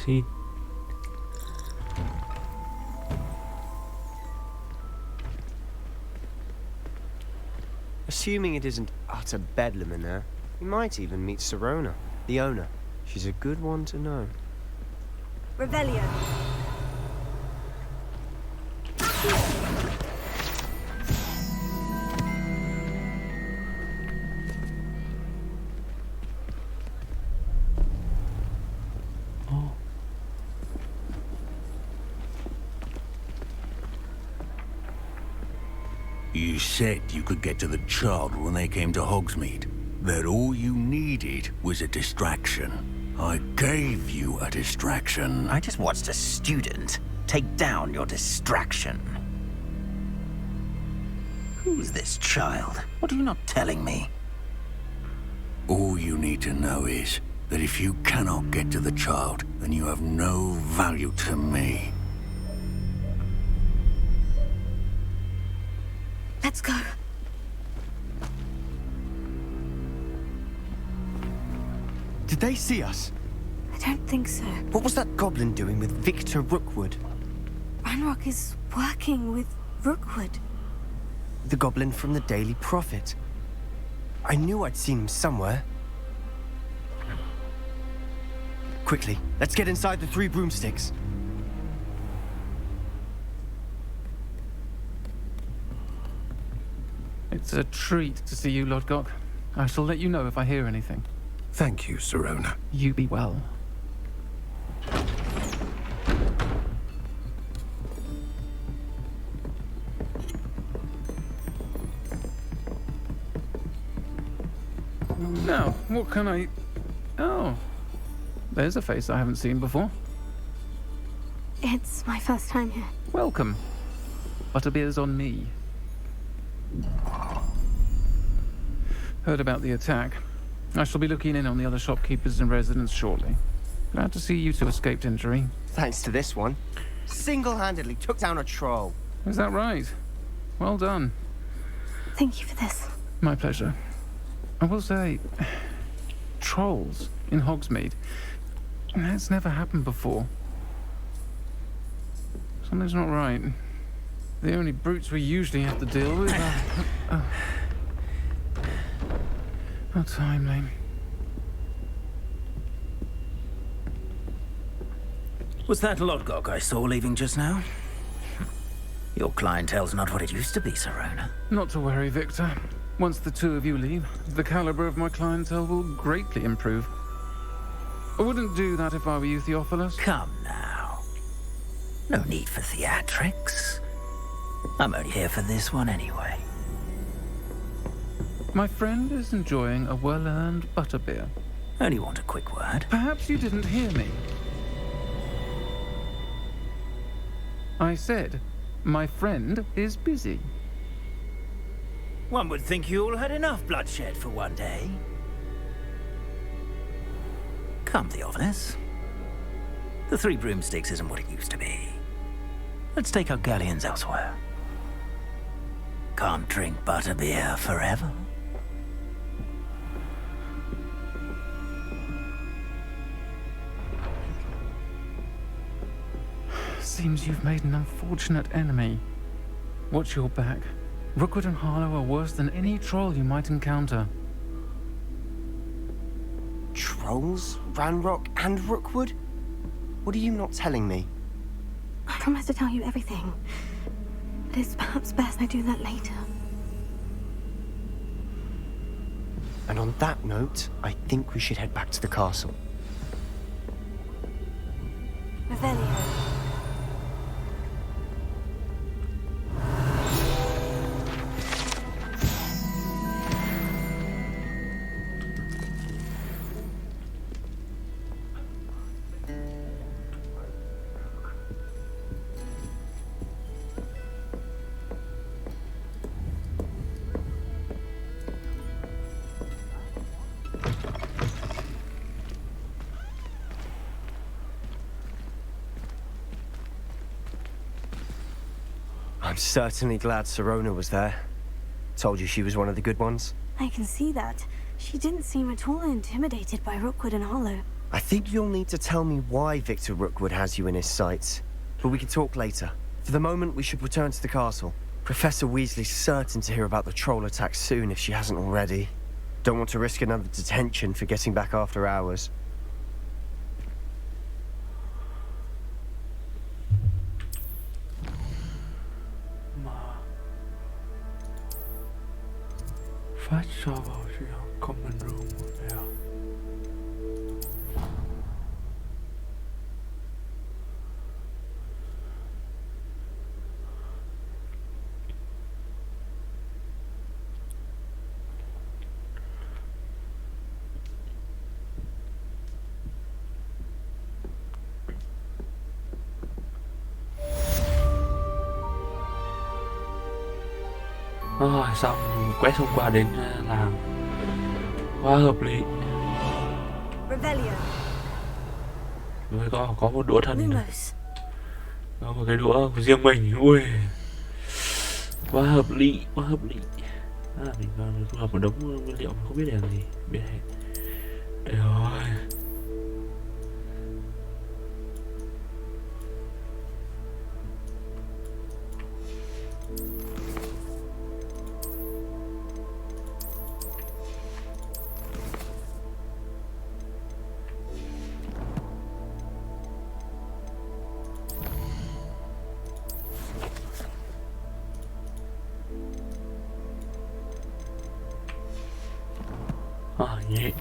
Xin. Assuming it isn't utter bedlam in there, we might even meet Serona, the owner. She's a good one to know. Revelio. You said you could get to the child when they came to Hogsmeade. That all you needed was a distraction. I gave you a distraction. I just watched a student take down your distraction. Who's this child? What are you not telling me? All you need to know is that if you cannot get to the child, then you have no value to me. Let's go. Did they see us? I don't think so. What was that goblin doing with Victor Rookwood? Ranrock is working with Rookwood. The goblin from the Daily Prophet. I knew I'd seen him somewhere. Quickly, let's get inside the 3 broomsticks. It's a treat to see you, Lodgok. I shall let you know if I hear anything. Thank you, Sirona. You be well. Now, what can I... Oh, there's a face I haven't seen before. It's my first time here. Welcome. Butterbeer's on me. Heard about the attack. I shall be looking in on the other shopkeepers and residents shortly. Glad to see you two escaped injury. Thanks to this one. Single-handedly took down a troll. Is that right? Well done. Thank you for this. My pleasure. I will say, trolls in Hogsmeade. That's never happened before. Something's not right. The only brutes we usually have to deal with are... How timely. Was that Lodgok I saw leaving just now? Your clientele's not what it used to be, Sirona. Not to worry, Victor. Once the two of you leave, the caliber of my clientele will greatly improve. I wouldn't do that if I were you, Theophilus. Come now. No need for theatrics. I'm only here for this one anyway. My friend is enjoying a well-earned butterbeer. Only want a quick word. Perhaps you didn't hear me. I said, my friend is busy. One would think you all had enough bloodshed for one day. Come, Theophilus. The 3 broomsticks isn't what it used to be. Let's take our galleons elsewhere. Can't drink butterbeer forever. Seems you've made an unfortunate enemy. Watch your back. Rookwood and Harlow are worse than any troll you might encounter. Trolls? Ranrock and Rookwood? What are you not telling me? I promise to tell you everything. But it's perhaps best I do that later. And on that note, I think we should head back to the castle. Revelio. I'm certainly glad Sirona was there. Told you she was one of the good ones. I can see that. She didn't seem at all intimidated by Rookwood and Harlow. I think you'll need to tell me why Victor Rookwood has you in his sights. But we can talk later. For the moment, we should return to the castle. Professor Weasley's certain to hear about the troll attack soon if she hasn't already. Don't want to risk another detention for getting back after hours. Phát cho vào common room there. Rồi xong quét hôm qua đến làng, quá hợp lý. Mới có một đũa thần này. Có một cái đũa của riêng mình. Ui, quá hợp lý, quá hợp lý. Mình thu thập một đống nguyên liệu không biết để làm gì. Biết hết. Đây rồi. nhẹ.